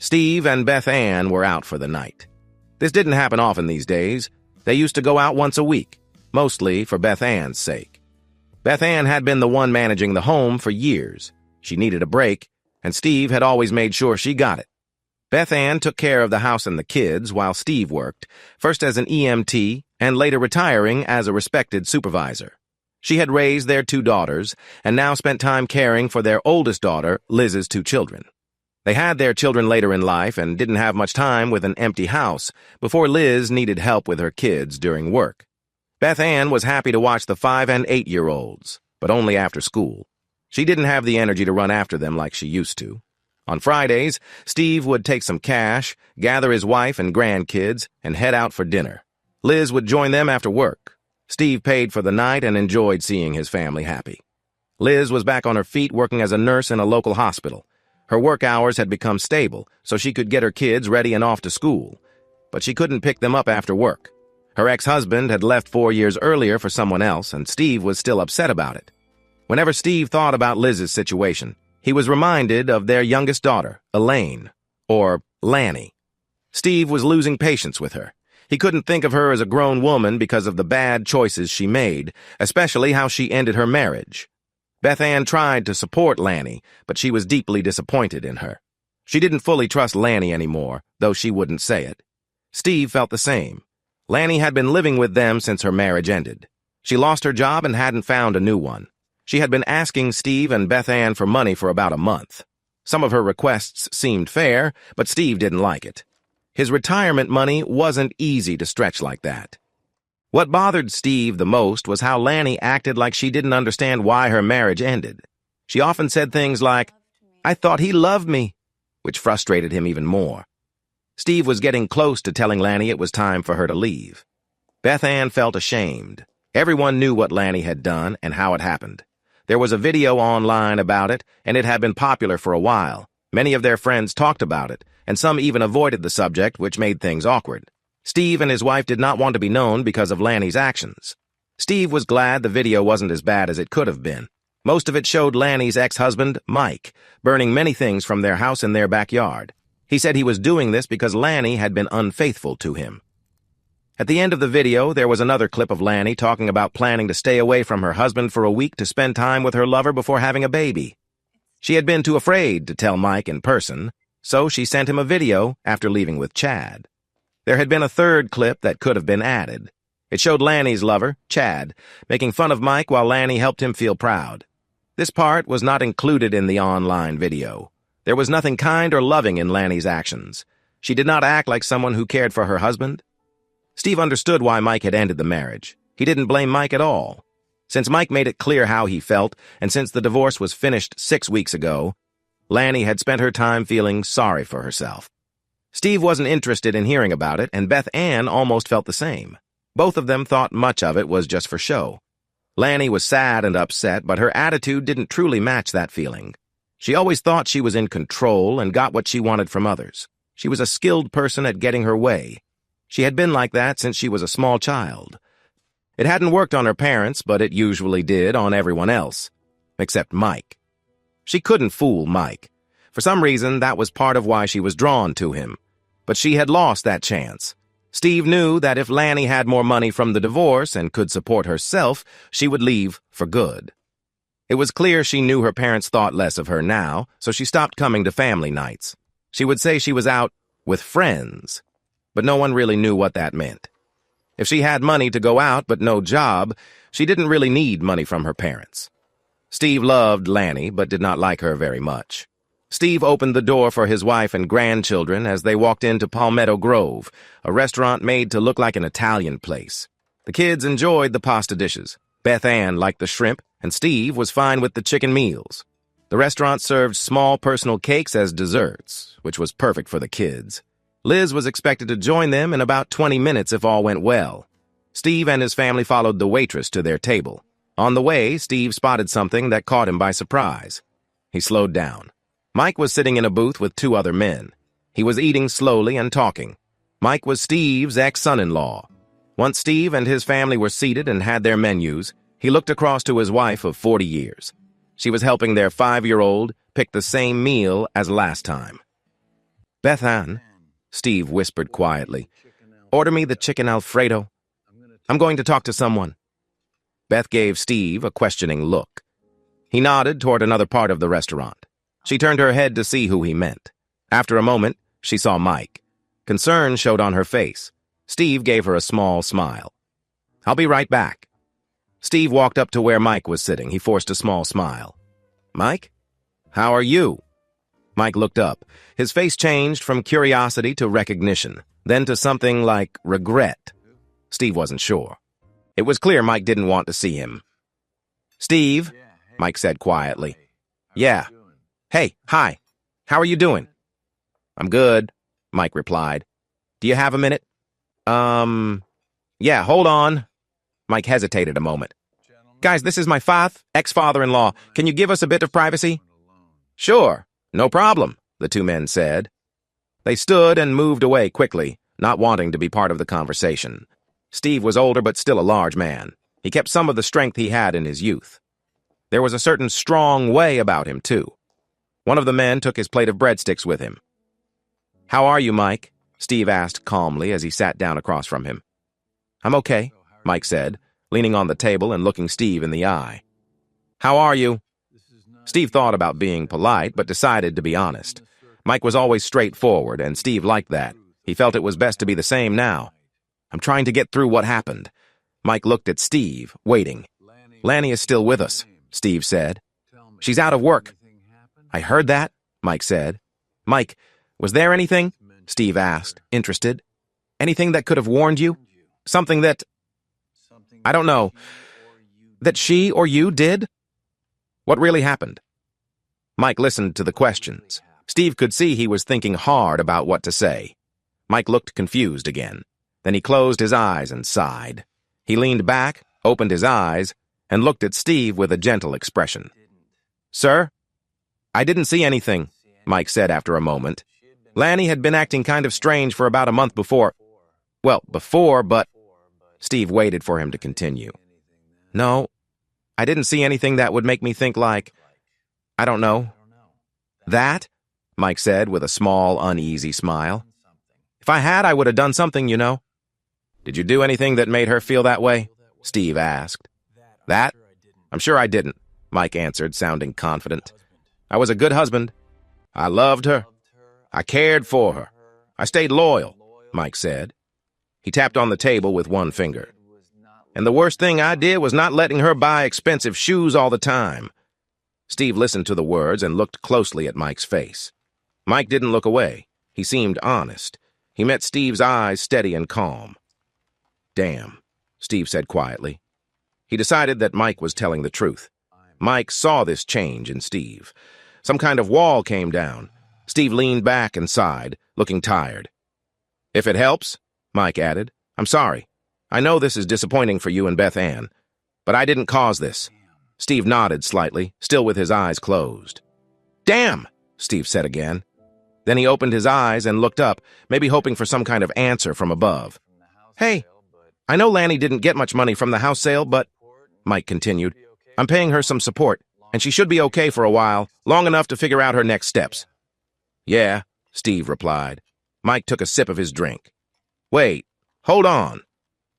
Steve and Beth Ann were out for the night. This didn't happen often these days. They used to go out once a week, mostly for Beth Ann's sake. Beth Ann had been the one managing the home for years. She needed a break, and Steve had always made sure she got it. Beth Ann took care of the house and the kids while Steve worked, first as an EMT and later retiring as a respected supervisor. She had raised their 2 daughters and now spent time caring for their oldest daughter, Liz's 2 children. They had their children later in life and didn't have much time with an empty house before Liz needed help with her kids during work. Beth Ann was happy to watch the 5- and 8-year-olds, but only after school. She didn't have the energy to run after them like she used to. On Fridays, Steve would take some cash, gather his wife and grandkids, and head out for dinner. Liz would join them after work. Steve paid for the night and enjoyed seeing his family happy. Liz was back on her feet working as a nurse in a local hospital. Her work hours had become stable, so she could get her kids ready and off to school. But she couldn't pick them up after work. Her ex-husband had left 4 years earlier for someone else, and Steve was still upset about it. Whenever Steve thought about Liz's situation, he was reminded of their youngest daughter, Elaine, or Lanny. Steve was losing patience with her. He couldn't think of her as a grown woman because of the bad choices she made, especially how she ended her marriage. Beth Ann tried to support Lanny, but she was deeply disappointed in her. She didn't fully trust Lanny anymore, though she wouldn't say it. Steve felt the same. Lanny had been living with them since her marriage ended. She lost her job and hadn't found a new one. She had been asking Steve and Beth Ann for money for about a month. Some of her requests seemed fair, but Steve didn't like it. His retirement money wasn't easy to stretch like that. What bothered Steve the most was how Lanny acted like she didn't understand why her marriage ended. She often said things like, "I thought he loved me," which frustrated him even more. Steve was getting close to telling Lanny it was time for her to leave. Beth Ann felt ashamed. Everyone knew what Lanny had done and how it happened. There was a video online about it, and it had been popular for a while. Many of their friends talked about it, and some even avoided the subject, which made things awkward. Steve and his wife did not want to be known because of Lanny's actions. Steve was glad the video wasn't as bad as it could have been. Most of it showed Lanny's ex-husband, Mike, burning many things from their house in their backyard. He said he was doing this because Lanny had been unfaithful to him. At the end of the video, there was another clip of Lanny talking about planning to stay away from her husband for a week to spend time with her lover before having a baby. She had been too afraid to tell Mike in person, so she sent him a video after leaving with Chad. There had been a third clip that could have been added. It showed Lanny's lover, Chad, making fun of Mike while Lanny helped him feel proud. This part was not included in the online video. There was nothing kind or loving in Lanny's actions. She did not act like someone who cared for her husband. Steve understood why Mike had ended the marriage. He didn't blame Mike at all. Since Mike made it clear how he felt, and since the divorce was finished 6 weeks ago, Lanny had spent her time feeling sorry for herself. Steve wasn't interested in hearing about it, and Beth Ann almost felt the same. Both of them thought much of it was just for show. Lanny was sad and upset, but her attitude didn't truly match that feeling. She always thought she was in control and got what she wanted from others. She was a skilled person at getting her way. She had been like that since she was a small child. It hadn't worked on her parents, but it usually did on everyone else, except Mike. She couldn't fool Mike. For some reason, that was part of why she was drawn to him. But she had lost that chance. Steve knew that if Lanny had more money from the divorce and could support herself, she would leave for good. It was clear she knew her parents thought less of her now, so she stopped coming to family nights. She would say she was out with friends, but no one really knew what that meant. If she had money to go out but no job, she didn't really need money from her parents. Steve loved Lanny, but did not like her very much. Steve opened the door for his wife and grandchildren as they walked into Palmetto Grove, a restaurant made to look like an Italian place. The kids enjoyed the pasta dishes. Beth Ann liked the shrimp, and Steve was fine with the chicken meals. The restaurant served small personal cakes as desserts, which was perfect for the kids. Liz was expected to join them in about 20 minutes if all went well. Steve and his family followed the waitress to their table. On the way, Steve spotted something that caught him by surprise. He slowed down. Mike was sitting in a booth with 2 other men. He was eating slowly and talking. Mike was Steve's ex-son-in-law. Once Steve and his family were seated and had their menus, he looked across to his wife of 40 years. She was helping their 5-year-old pick the same meal as last time. Beth Ann, Steve whispered quietly, order me the chicken Alfredo. I'm going to talk to someone. Beth gave Steve a questioning look. He nodded toward another part of the restaurant. She turned her head to see who he meant. After a moment, she saw Mike. Concern showed on her face. Steve gave her a small smile. I'll be right back. Steve walked up to where Mike was sitting. He forced a small smile. Mike? How are you? Mike looked up. His face changed from curiosity to recognition, then to something like regret. Steve wasn't sure. It was clear Mike didn't want to see him. Steve, Mike said quietly. Yeah. Hey, hi. How are you doing? I'm good, Mike replied. Do you have a minute? Yeah, hold on. Mike hesitated a moment. Guys, this is my ex-father-in-law. Can you give us a bit of privacy? Sure, no problem, the two men said. They stood and moved away quickly, not wanting to be part of the conversation. Steve was older but still a large man. He kept some of the strength he had in his youth. There was a certain strong way about him, too. One of the men took his plate of breadsticks with him. How are you, Mike? Steve asked calmly as he sat down across from him. I'm okay, Mike said, leaning on the table and looking Steve in the eye. How are you? Steve thought about being polite, but decided to be honest. Mike was always straightforward, and Steve liked that. He felt it was best to be the same now. I'm trying to get through what happened. Mike looked at Steve, waiting. Lanny is still with us, Steve said. She's out of work. I heard that, Mike said. Mike, was there anything? Steve asked, interested. Anything that could have warned you? Something that... I don't know. That she or you did? What really happened? Mike listened to the questions. Steve could see he was thinking hard about what to say. Mike looked confused again. Then he closed his eyes and sighed. He leaned back, opened his eyes, and looked at Steve with a gentle expression. Sir? I didn't see anything, Mike said after a moment. Lanny had been acting kind of strange for about a month before. Well, before, but... Steve waited for him to continue. No, I didn't see anything that would make me think like... I don't know. That? Mike said with a small, uneasy smile. If I had, I would have done something, you know. Did you do anything that made her feel that way? Steve asked. That? I'm sure I didn't, Mike answered, sounding confident. I was a good husband. I loved her. I cared for her. I stayed loyal, Mike said. He tapped on the table with one finger. And the worst thing I did was not letting her buy expensive shoes all the time. Steve listened to the words and looked closely at Mike's face. Mike didn't look away. He seemed honest. He met Steve's eyes steady and calm. Damn, Steve said quietly. He decided that Mike was telling the truth. Mike saw this change in Steve. Some kind of wall came down. Steve leaned back and sighed, looking tired. If it helps, Mike added, I'm sorry. I know this is disappointing for you and Beth Ann, but I didn't cause this. Steve nodded slightly, still with his eyes closed. Damn, Steve said again. Then he opened his eyes and looked up, maybe hoping for some kind of answer from above. Hey, I know Lanny didn't get much money from the house sale, but, Mike continued, I'm paying her some support, and she should be okay for a while, long enough to figure out her next steps. Yeah, Steve replied. Mike took a sip of his drink. Wait, hold on,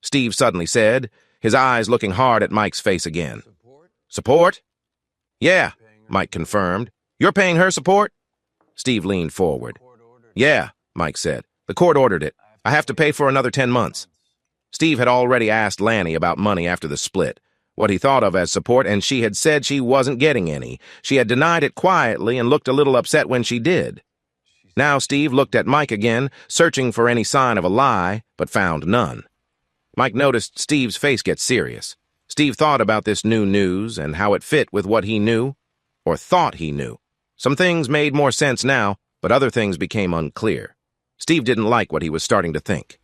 Steve suddenly said, his eyes looking hard at Mike's face again. Support? Yeah, Mike confirmed. You're paying her support? Steve leaned forward. Yeah, Mike said. The court ordered it. I have to pay for another 10 months. Steve had already asked Lanny about money after the split, what he thought of as support, and she had said she wasn't getting any. She had denied it quietly and looked a little upset when she did. Now Steve looked at Mike again, searching for any sign of a lie, but found none. Mike noticed Steve's face get serious. Steve thought about this new news and how it fit with what he knew, or thought he knew. Some things made more sense now, but other things became unclear. Steve didn't like what he was starting to think.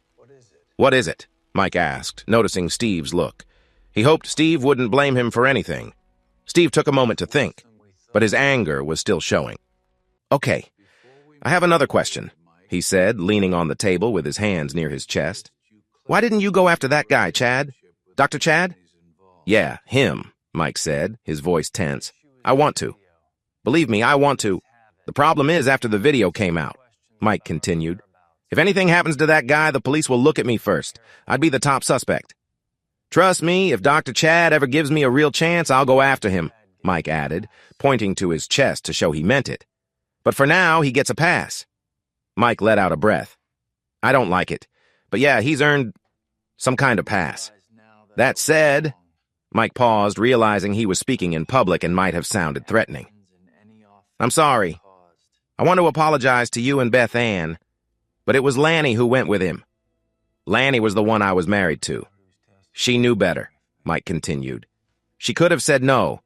What is it? Mike asked, noticing Steve's look. He hoped Steve wouldn't blame him for anything. Steve took a moment to think, but his anger was still showing. Okay, I have another question, he said, leaning on the table with his hands near his chest. Why didn't you go after that guy, Chad? Dr. Chad? Yeah, him, Mike said, his voice tense. I want to. Believe me, I want to. The problem is after the video came out. Mike continued. If anything happens to that guy, the police will look at me first. I'd be the top suspect. Trust me, if Dr. Chad ever gives me a real chance, I'll go after him, Mike added, pointing to his chest to show he meant it. But for now, he gets a pass. Mike let out a breath. I don't like it. But yeah, he's earned some kind of pass. That said, Mike paused, realizing he was speaking in public and might have sounded threatening. I'm sorry. I want to apologize to you and Beth Ann, but it was Lanny who went with him. Lanny was the one I was married to. She knew better, Mike continued. She could have said no.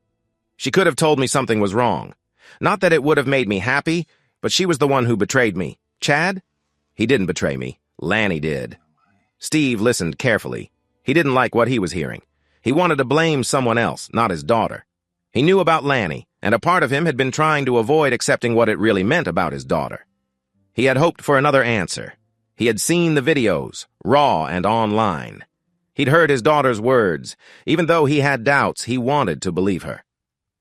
She could have told me something was wrong. Not that it would have made me happy, but she was the one who betrayed me. Chad? He didn't betray me. Lanny did. Steve listened carefully. He didn't like what he was hearing. He wanted to blame someone else, not his daughter. He knew about Lanny, and a part of him had been trying to avoid accepting what it really meant about his daughter. He had hoped for another answer. He had seen the videos, raw and online. He'd heard his daughter's words. Even though he had doubts, he wanted to believe her.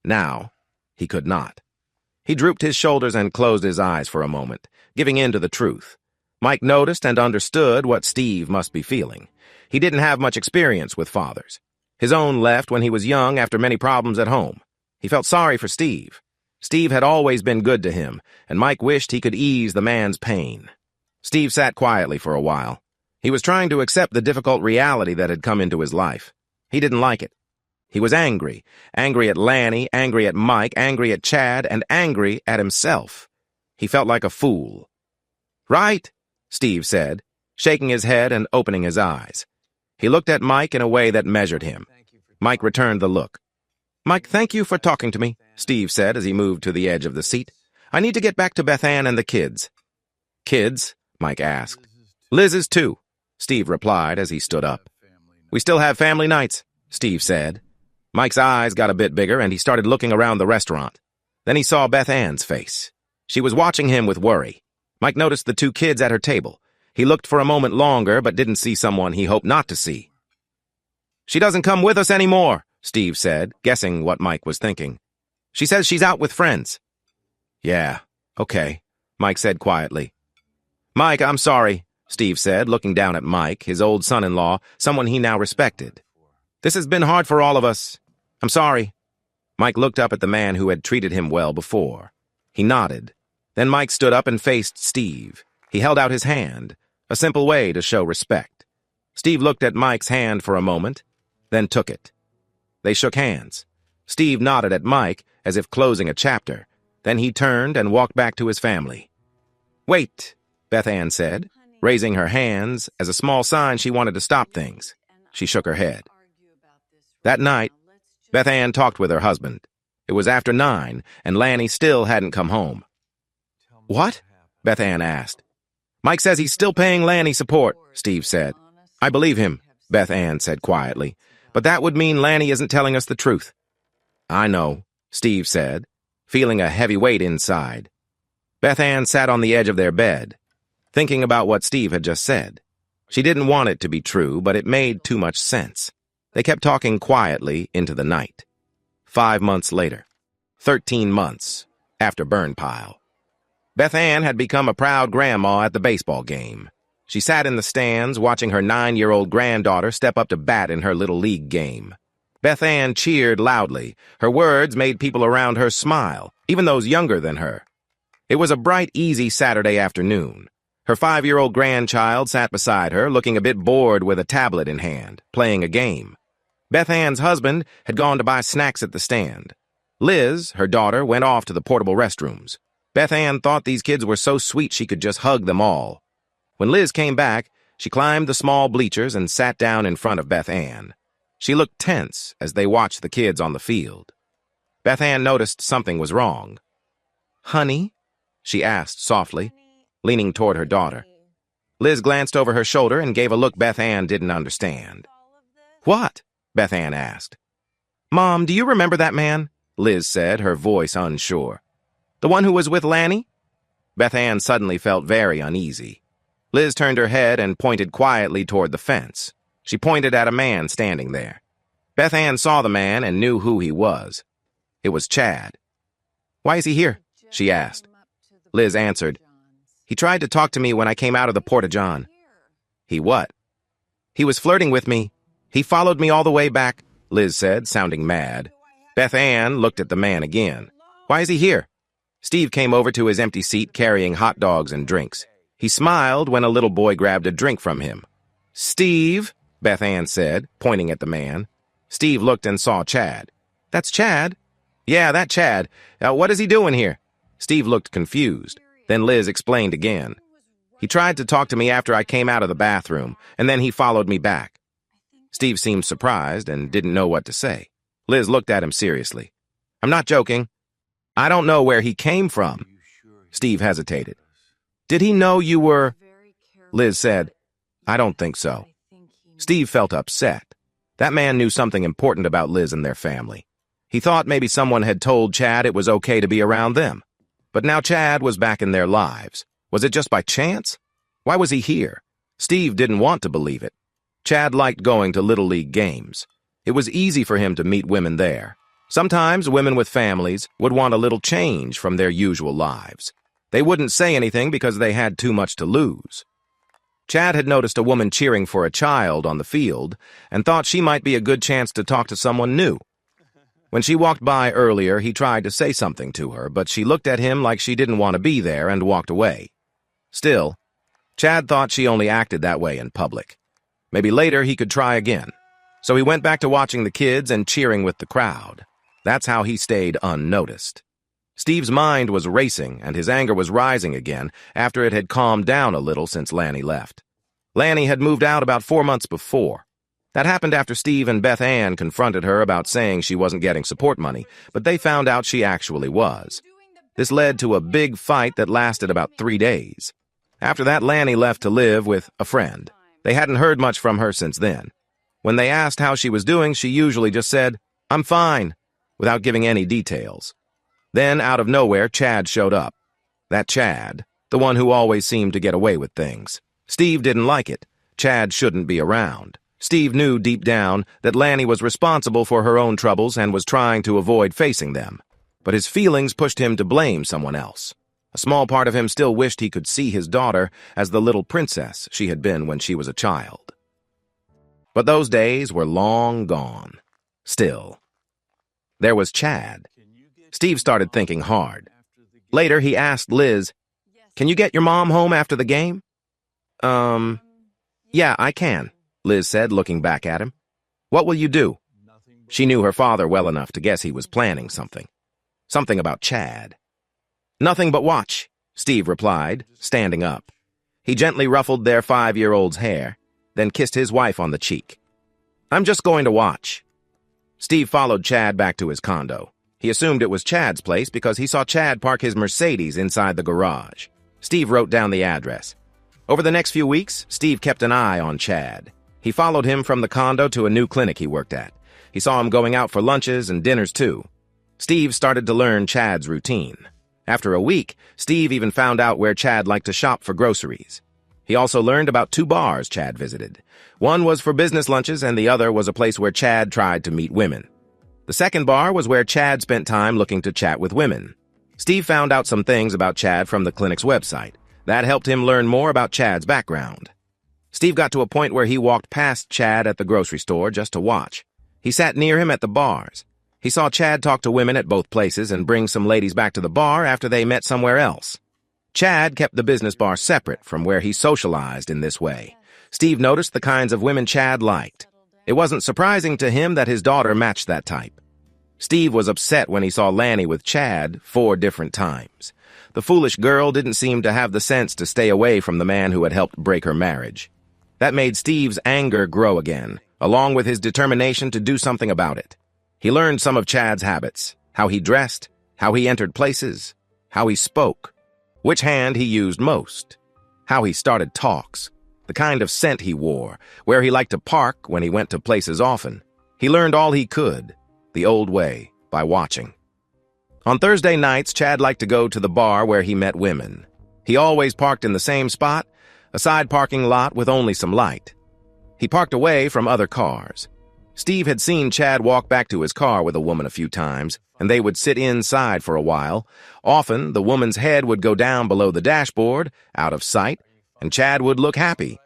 Now, he could not. He drooped his shoulders and closed his eyes for a moment, giving in to the truth. Mike noticed and understood what Steve must be feeling. He didn't have much experience with fathers. His own left when he was young after many problems at home. He felt sorry for Steve. Steve had always been good to him, and Mike wished he could ease the man's pain. Steve sat quietly for a while. He was trying to accept the difficult reality that had come into his life. He didn't like it. He was angry. Angry at Lanny, angry at Mike, angry at Chad, and angry at himself. He felt like a fool. Right, Steve said, shaking his head and opening his eyes. He looked at Mike in a way that measured him. Mike returned the look. Mike, thank you for talking to me, Steve said as he moved to the edge of the seat. I need to get back to Beth Ann and the kids. Kids? Mike asked. Liz's too, Steve replied as he stood up. We still have family nights, Steve said. Mike's eyes got a bit bigger and he started looking around the restaurant. Then he saw Beth Ann's face. She was watching him with worry. Mike noticed the two kids at her table. He looked for a moment longer but didn't see someone he hoped not to see. She doesn't come with us anymore, Steve said, guessing what Mike was thinking. She says she's out with friends. Yeah, okay, Mike said quietly. Mike, I'm sorry, Steve said, looking down at Mike, his old son-in-law, someone he now respected. This has been hard for all of us. I'm sorry. Mike looked up at the man who had treated him well before. He nodded. Then Mike stood up and faced Steve. He held out his hand, a simple way to show respect. Steve looked at Mike's hand for a moment, then took it. They shook hands. Steve nodded at Mike as if closing a chapter. Then he turned and walked back to his family. Wait, Beth Ann said, raising her hands as a small sign she wanted to stop things. She shook her head. That night, Beth Ann talked with her husband. It was after 9, and Lanny still hadn't come home. What? Beth Ann asked. Mike says he's still paying Lanny support, Steve said. I believe him, Beth Ann said quietly. But that would mean Lanny isn't telling us the truth. I know, Steve said, feeling a heavy weight inside. Beth Ann sat on the edge of their bed, thinking about what Steve had just said. She didn't want it to be true, but it made too much sense. They kept talking quietly into the night. 5 months later, 13 months after burn pile. Beth Ann had become a proud grandma at the baseball game. She sat in the stands watching her 9-year-old granddaughter step up to bat in her little league game. Beth Ann cheered loudly. Her words made people around her smile, even those younger than her. It was a bright, easy Saturday afternoon. Her 5-year-old grandchild sat beside her, looking a bit bored with a tablet in hand, playing a game. Beth Ann's husband had gone to buy snacks at the stand. Liz, her daughter, went off to the portable restrooms. Beth Ann thought these kids were so sweet she could just hug them all. When Liz came back, she climbed the small bleachers and sat down in front of Beth Ann. She looked tense as they watched the kids on the field. Beth Ann noticed something was wrong. Honey? She asked softly, leaning toward her daughter. Liz glanced over her shoulder and gave a look Beth Ann didn't understand. What? Beth Ann asked. Mom, do you remember that man? Liz said, her voice unsure. The one who was with Lanny? Beth Ann suddenly felt very uneasy. Liz turned her head and pointed quietly toward the fence. She pointed at a man standing there. Beth Ann saw the man and knew who he was. It was Chad. Why is he here? She asked. Liz answered. He tried to talk to me when I came out of the porta-john. He what? He was flirting with me. He followed me all the way back, Liz said, sounding mad. Beth Ann looked at the man again. Why is he here? Steve came over to his empty seat carrying hot dogs and drinks. He smiled when a little boy grabbed a drink from him. Steve, Beth Ann said, pointing at the man. Steve looked and saw Chad. That's Chad? Yeah, that Chad. What is he doing here? Steve looked confused. Then Liz explained again. He tried to talk to me after I came out of the bathroom, and then he followed me back. Steve seemed surprised and didn't know what to say. Liz looked at him seriously. I'm not joking. I don't know where he came from. Steve hesitated. Did he know you were... Liz said, I don't think so. Steve felt upset. That man knew something important about Liz and their family. He thought maybe someone had told Chad it was okay to be around them. But now Chad was back in their lives. Was it just by chance? Why was he here? Steve didn't want to believe it. Chad liked going to Little League games. It was easy for him to meet women there. Sometimes women with families would want a little change from their usual lives. They wouldn't say anything because they had too much to lose. Chad had noticed a woman cheering for a child on the field and thought she might be a good chance to talk to someone new. When she walked by earlier, he tried to say something to her, but she looked at him like she didn't want to be there and walked away. Still, Chad thought she only acted that way in public. Maybe later he could try again. So he went back to watching the kids and cheering with the crowd. That's how he stayed unnoticed. Steve's mind was racing and his anger was rising again after it had calmed down a little since Lanny left. Lanny had moved out about 4 months before. That happened after Steve and Beth Ann confronted her about saying she wasn't getting support money, but they found out she actually was. This led to a big fight that lasted about 3 days. After that, Lanny left to live with a friend. They hadn't heard much from her since then. When they asked how she was doing, she usually just said, "I'm fine," without giving any details. Then, out of nowhere, Chad showed up. That Chad, the one who always seemed to get away with things. Steve didn't like it. Chad shouldn't be around. Steve knew deep down that Lanny was responsible for her own troubles and was trying to avoid facing them. But his feelings pushed him to blame someone else. A small part of him still wished he could see his daughter as the little princess she had been when she was a child. But those days were long gone. Still, there was Chad. Steve started thinking hard. Later, he asked Liz, "Can you get your mom home after the game?" Yeah, I can," Liz said, looking back at him. "What will you do?" She knew her father well enough to guess he was planning something. Something about Chad. "Nothing but watch," Steve replied, standing up. He gently ruffled their 5-year-old's hair, then kissed his wife on the cheek. "I'm just going to watch." Steve followed Chad back to his condo. He assumed it was Chad's place because he saw Chad park his Mercedes inside the garage. Steve wrote down the address. Over the next few weeks, Steve kept an eye on Chad. He followed him from the condo to a new clinic he worked at. He saw him going out for lunches and dinners, too. Steve started to learn Chad's routine. After a week, Steve even found out where Chad liked to shop for groceries. He also learned about 2 bars Chad visited. One was for business lunches, and the other was a place where Chad tried to meet women. The second bar was where Chad spent time looking to chat with women. Steve found out some things about Chad from the clinic's website. That helped him learn more about Chad's background. Steve got to a point where he walked past Chad at the grocery store just to watch. He sat near him at the bars. He saw Chad talk to women at both places and bring some ladies back to the bar after they met somewhere else. Chad kept the business bar separate from where he socialized in this way. Steve noticed the kinds of women Chad liked. It wasn't surprising to him that his daughter matched that type. Steve was upset when he saw Lanny with Chad 4 different times. The foolish girl didn't seem to have the sense to stay away from the man who had helped break her marriage. That made Steve's anger grow again, along with his determination to do something about it. He learned some of Chad's habits, how he dressed, how he entered places, how he spoke, which hand he used most, how he started talks, the kind of scent he wore, where he liked to park when he went to places often. He learned all he could, the old way, by watching. On Thursday nights, Chad liked to go to the bar where he met women. He always parked in the same spot, a side parking lot with only some light. He parked away from other cars. Steve had seen Chad walk back to his car with a woman a few times, and they would sit inside for a while. Often, the woman's head would go down below the dashboard, out of sight, and Chad would look happy.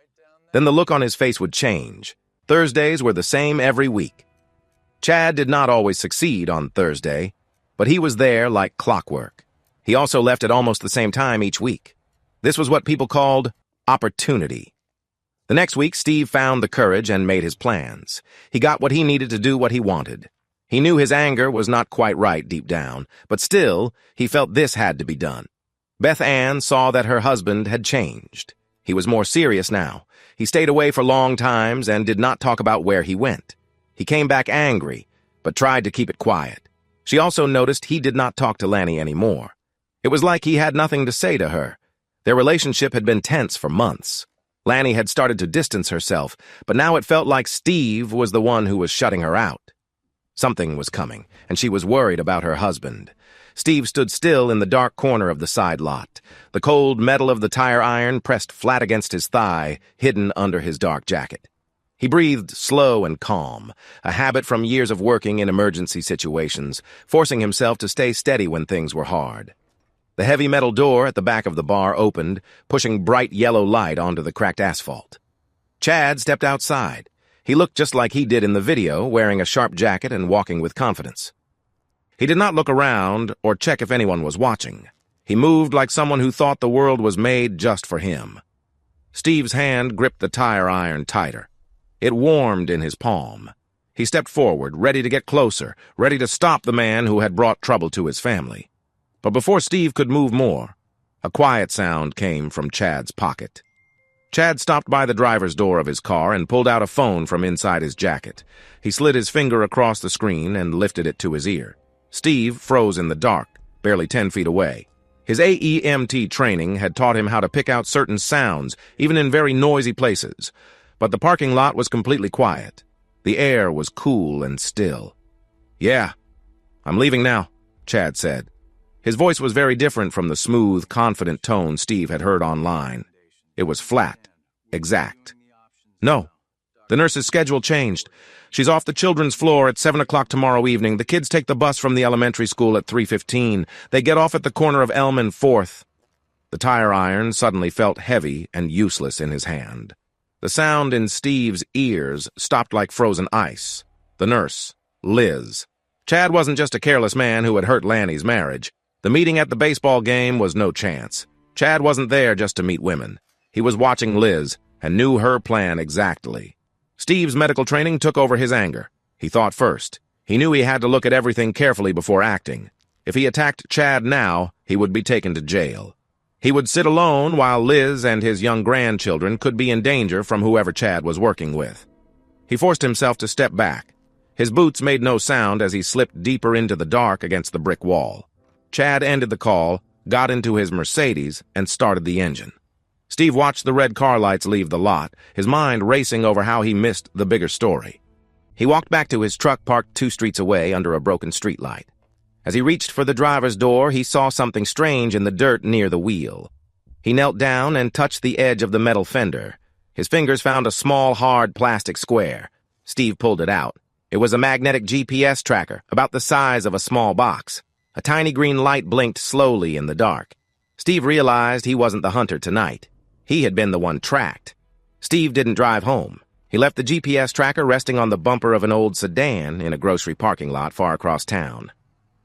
Then the look on his face would change. Thursdays were the same every week. Chad did not always succeed on Thursday, but he was there like clockwork. He also left at almost the same time each week. This was what people called opportunity. The next week, Steve found the courage and made his plans. He got what he needed to do what he wanted. He knew his anger was not quite right deep down, but still, he felt this had to be done. Beth Ann saw that her husband had changed. He was more serious now. He stayed away for long times and did not talk about where he went. He came back angry, but tried to keep it quiet. She also noticed he did not talk to Lanny anymore. It was like he had nothing to say to her. Their relationship had been tense for months. Lanny had started to distance herself, but now it felt like Steve was the one who was shutting her out. Something was coming, and she was worried about her husband. Steve stood still in the dark corner of the side lot. The cold metal of the tire iron pressed flat against his thigh, hidden under his dark jacket. He breathed slow and calm, a habit from years of working in emergency situations, forcing himself to stay steady when things were hard. The heavy metal door at the back of the bar opened, pushing bright yellow light onto the cracked asphalt. Chad stepped outside. He looked just like he did in the video, wearing a sharp jacket and walking with confidence. He did not look around or check if anyone was watching. He moved like someone who thought the world was made just for him. Steve's hand gripped the tire iron tighter. It warmed in his palm. He stepped forward, ready to get closer, ready to stop the man who had brought trouble to his family. But before Steve could move more, a quiet sound came from Chad's pocket. Chad stopped by the driver's door of his car and pulled out a phone from inside his jacket. He slid his finger across the screen and lifted it to his ear. Steve froze in the dark, barely 10 feet away. His AEMT training had taught him how to pick out certain sounds, even in very noisy places. But the parking lot was completely quiet. The air was cool and still. "Yeah, I'm leaving now," Chad said. His voice was very different from the smooth, confident tone Steve had heard online. It was flat, exact. "No. The nurse's schedule changed. She's off the children's floor at 7 o'clock tomorrow evening. The kids take the bus from the elementary school at 3:15. They get off at the corner of Elm and 4th. The tire iron suddenly felt heavy and useless in his hand. The sound in Steve's ears stopped like frozen ice. The nurse, Liz. Chad wasn't just a careless man who had hurt Lanny's marriage. The meeting at the baseball game was no chance. Chad wasn't there just to meet women. He was watching Liz and knew her plan exactly. Steve's medical training took over his anger. He thought first. He knew he had to look at everything carefully before acting. If he attacked Chad now, he would be taken to jail. He would sit alone while Liz and his young grandchildren could be in danger from whoever Chad was working with. He forced himself to step back. His boots made no sound as he slipped deeper into the dark against the brick wall. Chad ended the call, got into his Mercedes, and started the engine. Steve watched the red car lights leave the lot, his mind racing over how he missed the bigger story. He walked back to his truck parked 2 streets away under a broken streetlight. As he reached for the driver's door, he saw something strange in the dirt near the wheel. He knelt down and touched the edge of the metal fender. His fingers found a small, hard plastic square. Steve pulled it out. It was a magnetic GPS tracker, about the size of a small box. A tiny green light blinked slowly in the dark. Steve realized he wasn't the hunter tonight. He had been the one tracked. Steve didn't drive home. He left the GPS tracker resting on the bumper of an old sedan in a grocery parking lot far across town.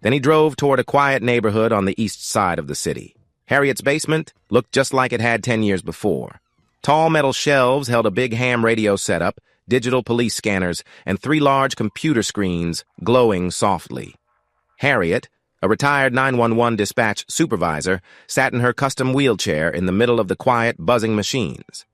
Then he drove toward a quiet neighborhood on the east side of the city. Harriet's basement looked just like it had 10 years before. Tall metal shelves held a big ham radio setup, digital police scanners, and 3 large computer screens glowing softly. Harriet, a retired 911 dispatch supervisor, sat in her custom wheelchair in the middle of the quiet, buzzing machines.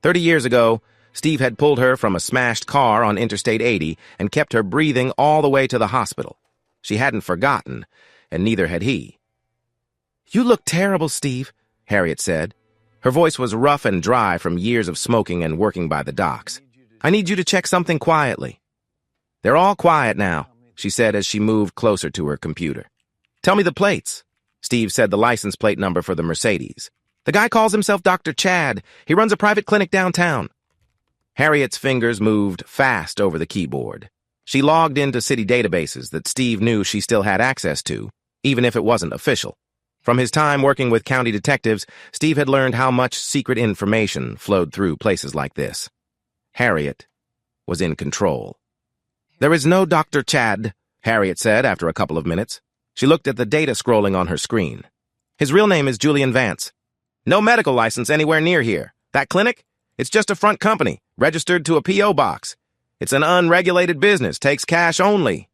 30 years ago, Steve had pulled her from a smashed car on Interstate 80 and kept her breathing all the way to the hospital. She hadn't forgotten, and neither had he. "You look terrible, Steve," Harriet said. Her voice was rough and dry from years of smoking and working by the docks. "I need you to check something quietly." "They're all quiet now," she said as she moved closer to her computer. "Tell me the plates." Steve said the license plate number for the Mercedes. "The guy calls himself Dr. Chad. He runs a private clinic downtown." Harriet's fingers moved fast over the keyboard. She logged into city databases that Steve knew she still had access to, even if it wasn't official. From his time working with county detectives, Steve had learned how much secret information flowed through places like this. Harriet was in control. "There is no Dr. Chad," Harriet said after a couple of minutes. She looked at the data scrolling on her screen. "His real name is Julian Vance. No medical license anywhere near here. That clinic? It's just a front company, registered to a P.O. box. It's an unregulated business, takes cash only."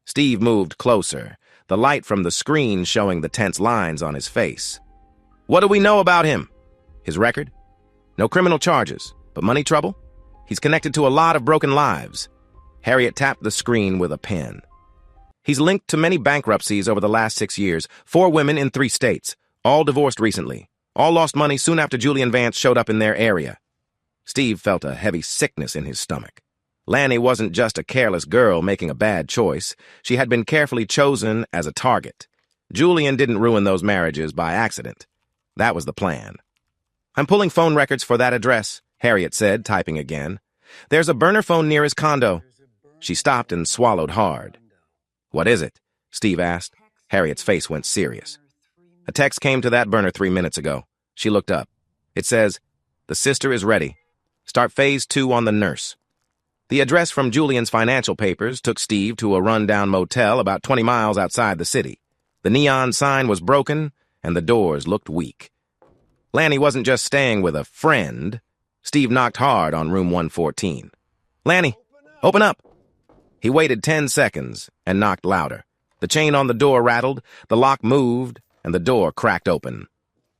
Steve moved closer, the light from the screen showing the tense lines on his face. "What do we know about him? His record? No criminal charges, but money trouble? He's connected to a lot of broken lives." Harriet tapped the screen with a pen. "He's linked to many bankruptcies over the last 6 years, 4 women in 3 states, all divorced recently. All lost money soon after Julian Vance showed up in their area." Steve felt a heavy sickness in his stomach. Lanny wasn't just a careless girl making a bad choice. She had been carefully chosen as a target. Julian didn't ruin those marriages by accident. That was the plan. "I'm pulling phone records for that address," Harriet said, typing again. "There's a burner phone near his condo." She stopped and swallowed hard. "What is it?" Steve asked. Harriet's face went serious. "A text came to that burner 3 minutes ago." She looked up. It says, "The sister is ready. Start phase 2 on the nurse." The address from Julian's financial papers took Steve to a rundown motel about 20 miles outside the city. The neon sign was broken, and the doors looked weak. Lanny wasn't just staying with a friend. Steve knocked hard on room 114. "Lanny, open up." He waited 10 seconds and knocked louder. The chain on the door rattled, the lock moved, and the door cracked open.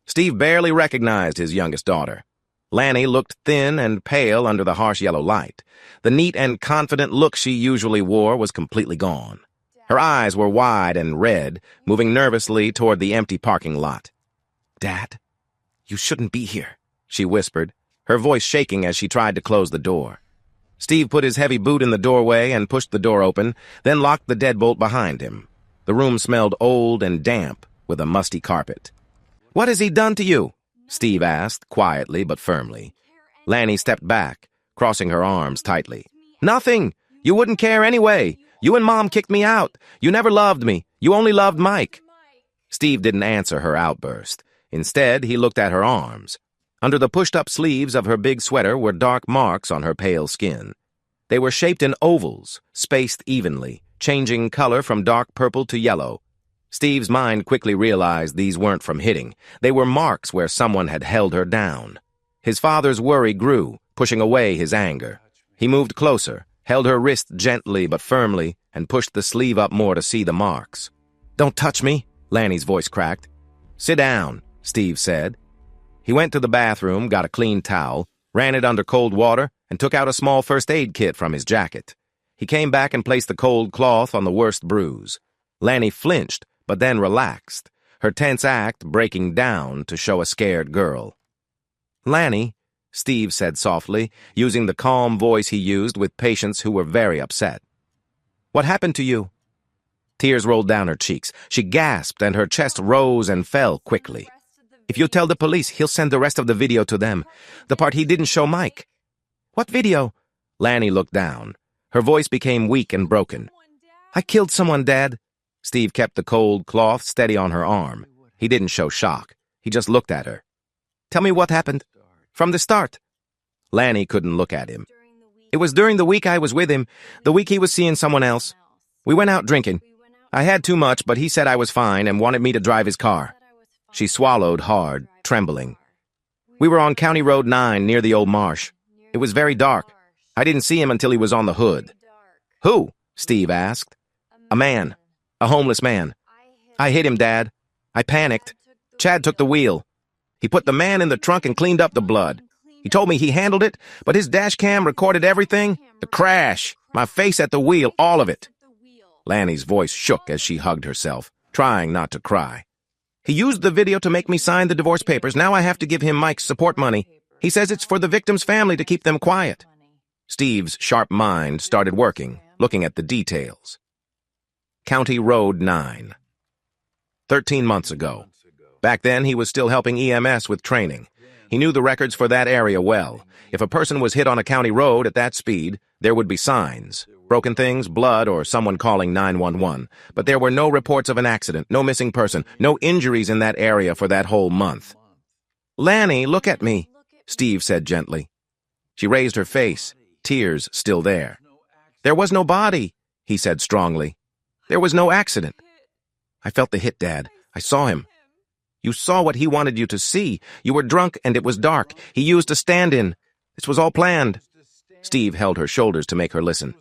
Steve barely recognized his youngest daughter. Lanny looked thin and pale under the harsh yellow light. The neat and confident look she usually wore was completely gone. Her eyes were wide and red, moving nervously toward the empty parking lot. "Dad, you shouldn't be here," she whispered, her voice shaking as she tried to close the door. Steve put his heavy boot in the doorway and pushed the door open, then locked the deadbolt behind him. The room smelled old and damp, with a musty carpet. "What has he done to you?" Steve asked, quietly but firmly. Lanny stepped back, crossing her arms tightly. "Nothing! You wouldn't care anyway. You and Mom kicked me out. You never loved me. You only loved Mike." Steve didn't answer her outburst. Instead, he looked at her arms. Under the pushed-up sleeves of her big sweater were dark marks on her pale skin. They were shaped in ovals, spaced evenly, changing color from dark purple to yellow. Steve's mind quickly realized these weren't from hitting. They were marks where someone had held her down. His father's worry grew, pushing away his anger. He moved closer, held her wrist gently but firmly, and pushed the sleeve up more to see the marks. "Don't touch me," Lanny's voice cracked. "Sit down," Steve said. He went to the bathroom, got a clean towel, ran it under cold water, and took out a small first aid kit from his jacket. He came back and placed the cold cloth on the worst bruise. Lanny flinched, but then relaxed, her tense act breaking down to show a scared girl. "Lanny," Steve said softly, using the calm voice he used with patients who were very upset. "What happened to you?" Tears rolled down her cheeks. She gasped, and her chest rose and fell quickly. "If you tell the police, he'll send the rest of the video to them. The part he didn't show Mike." "What video?" Lanny looked down. Her voice became weak and broken. "I killed someone, Dad." Steve kept the cold cloth steady on her arm. He didn't show shock. He just looked at her. "Tell me what happened. From the start." Lanny couldn't look at him. "It was during the week I was with him, the week he was seeing someone else. We went out drinking. I had too much, but he said I was fine and wanted me to drive his car." She swallowed hard, trembling. "We were on County Road 9 near the old marsh. It was very dark. I didn't see him until he was on the hood." "Who?" Steve asked. "A man. A homeless man. I hit him, Dad. I panicked. Chad took the wheel. He put the man in the trunk and cleaned up the blood. He told me he handled it, but his dash cam recorded everything. The crash, my face at the wheel, all of it." Lanny's voice shook as she hugged herself, trying not to cry. "He used the video to make me sign the divorce papers. Now I have to give him Mike's support money. He says it's for the victim's family to keep them quiet." Steve's sharp mind started working, looking at the details. County Road 9. 13 months ago. Back then, he was still helping EMS with training. He knew the records for that area well. If a person was hit on a county road at that speed, there would be signs. Broken things, blood, or someone calling 911. But there were no reports of an accident, no missing person, no injuries in that area for that whole month. "Lanny, look at me," Steve said gently. She raised her face, tears still there. "There was no body," he said strongly. "There was no accident." "I felt the hit, Dad. I saw him." "You saw what he wanted you to see. You were drunk and it was dark. He used a stand-in. This was all planned." Steve held her shoulders to make her listen.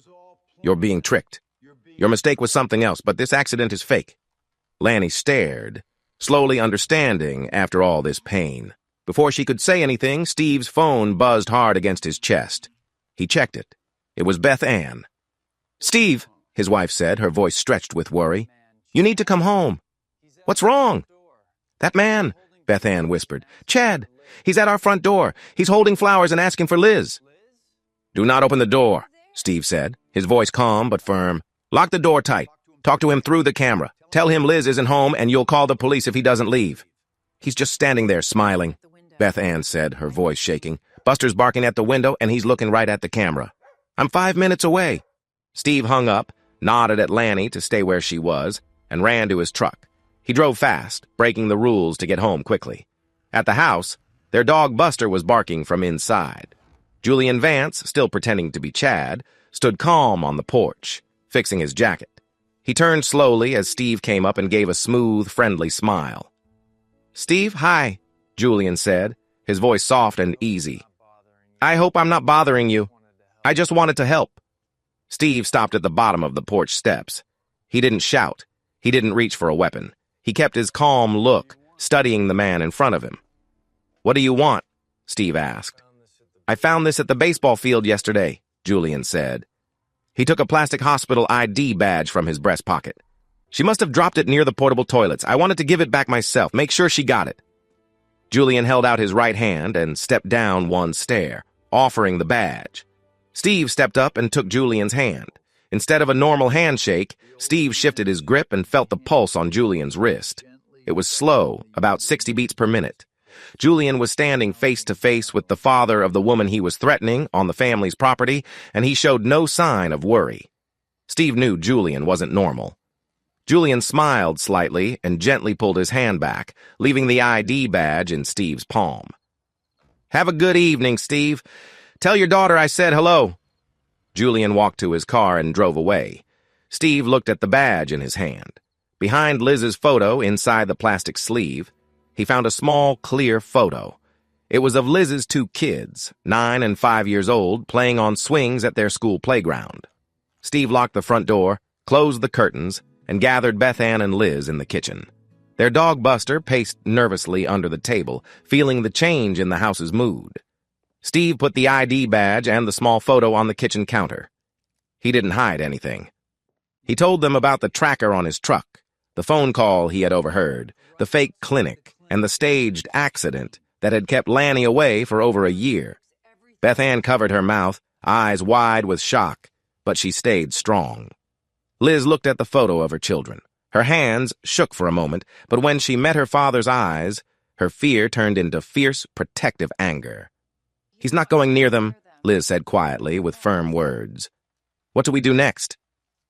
"You're being tricked. Your mistake was something else, but this accident is fake." Lanny stared, slowly understanding after all this pain. Before she could say anything, Steve's phone buzzed hard against his chest. He checked it. It was Beth Ann. "Steve," his wife said, her voice stretched with worry, "you need to come home." "What's wrong?" "That man," Beth Ann whispered. "Chad. He's at our front door. He's holding flowers and asking for Liz." "Do not open the door," Steve said, his voice calm but firm. "Lock the door tight. Talk to him through the camera. Tell him Liz isn't home and you'll call the police if he doesn't leave." "He's just standing there smiling," Beth Ann said, her voice shaking. "Buster's barking at the window and he's looking right at the camera. I'm 5 minutes away." Steve hung up, nodded at Lanny to stay where she was, and ran to his truck. He drove fast, breaking the rules to get home quickly. At the house, their dog Buster was barking from inside. Julian Vance, still pretending to be Chad, stood calm on the porch, fixing his jacket. He turned slowly as Steve came up and gave a smooth, friendly smile. "Steve, hi," Julian said, his voice soft and easy. "I hope I'm not bothering you. I just wanted to help." Steve stopped at the bottom of the porch steps. He didn't shout. He didn't reach for a weapon. He kept his calm look, studying the man in front of him. "What do you want?" Steve asked. "I found this at the baseball field yesterday," Julian said. He took a plastic hospital ID badge from his breast pocket. "She must have dropped it near the portable toilets. I wanted to give it back myself, make sure she got it." Julian held out his right hand and stepped down one stair, offering the badge. Steve stepped up and took Julian's hand. Instead of a normal handshake, Steve shifted his grip and felt the pulse on Julian's wrist. It was slow, about 60 beats per minute. Julian was standing face to face with the father of the woman he was threatening on the family's property, and he showed no sign of worry. Steve knew Julian wasn't normal. Julian smiled slightly and gently pulled his hand back, leaving the ID badge in Steve's palm. "Have a good evening, Steve. Tell your daughter I said hello." Julian walked to his car and drove away. Steve looked at the badge in his hand. Behind Liz's photo, inside the plastic sleeve, he found a small, clear photo. It was of Liz's 2 kids, 9 and 5 years old, playing on swings at their school playground. Steve locked the front door, closed the curtains, and gathered Beth Ann and Liz in the kitchen. Their dog Buster paced nervously under the table, feeling the change in the house's mood. Steve put the ID badge and the small photo on the kitchen counter. He didn't hide anything. He told them about the tracker on his truck, the phone call he had overheard, the fake clinic, and the staged accident that had kept Lanny away for over a year. Beth Ann covered her mouth, eyes wide with shock, but she stayed strong. Liz looked at the photo of her children. Her hands shook for a moment, but when she met her father's eyes, her fear turned into fierce, protective anger. "He's not going near them," Liz said quietly, with firm words. "What do we do next?"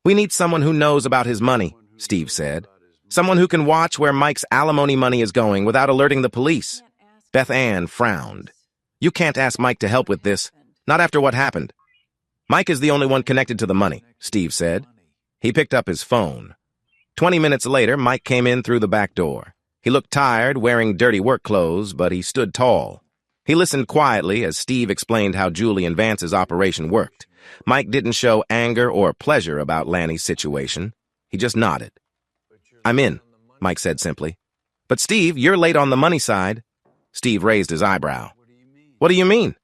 "We need someone who knows about his money," Steve said. "Someone who can watch where Mike's alimony money is going without alerting the police." Beth Ann frowned. "You can't ask Mike to help with this, not after what happened." "Mike is the only one connected to the money," Steve said. He picked up his phone. 20 minutes later, Mike came in through the back door. He looked tired, wearing dirty work clothes, but he stood tall. He listened quietly as Steve explained how Julian Vance's operation worked. Mike didn't show anger or pleasure about Lanny's situation. He just nodded. "I'm in," Mike said simply. "But Steve, you're late on the money side." Steve raised his eyebrow. "What do you mean?"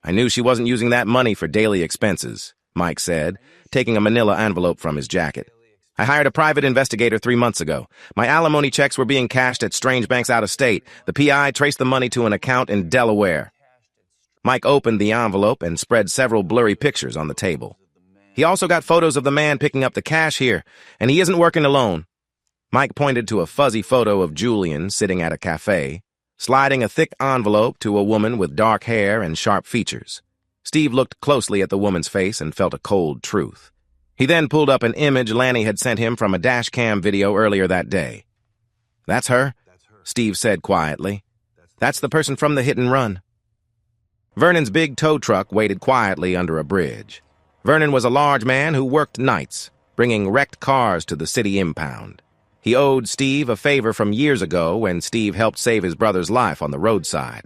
"I knew she wasn't using that money for daily expenses," Mike said, taking a manila envelope from his jacket. "I hired a private investigator 3 months ago. My alimony checks were being cashed at strange banks out of state. The PI traced the money to an account in Delaware." Mike opened the envelope and spread several blurry pictures on the table. "He also got photos of the man picking up the cash here, and he isn't working alone." Mike pointed to a fuzzy photo of Julian sitting at a cafe. sliding a thick envelope to a woman with dark hair and sharp features. Steve looked closely at the woman's face and felt a cold truth. He then pulled up an image Lanny had sent him from a dash cam video earlier that day. "That's her," Steve said quietly. "That's the person from the hit and run." Vernon's big tow truck waited quietly under a bridge. Vernon was a large man who worked nights, bringing wrecked cars to the city impound. He owed Steve a favor from years ago when Steve helped save his brother's life on the roadside.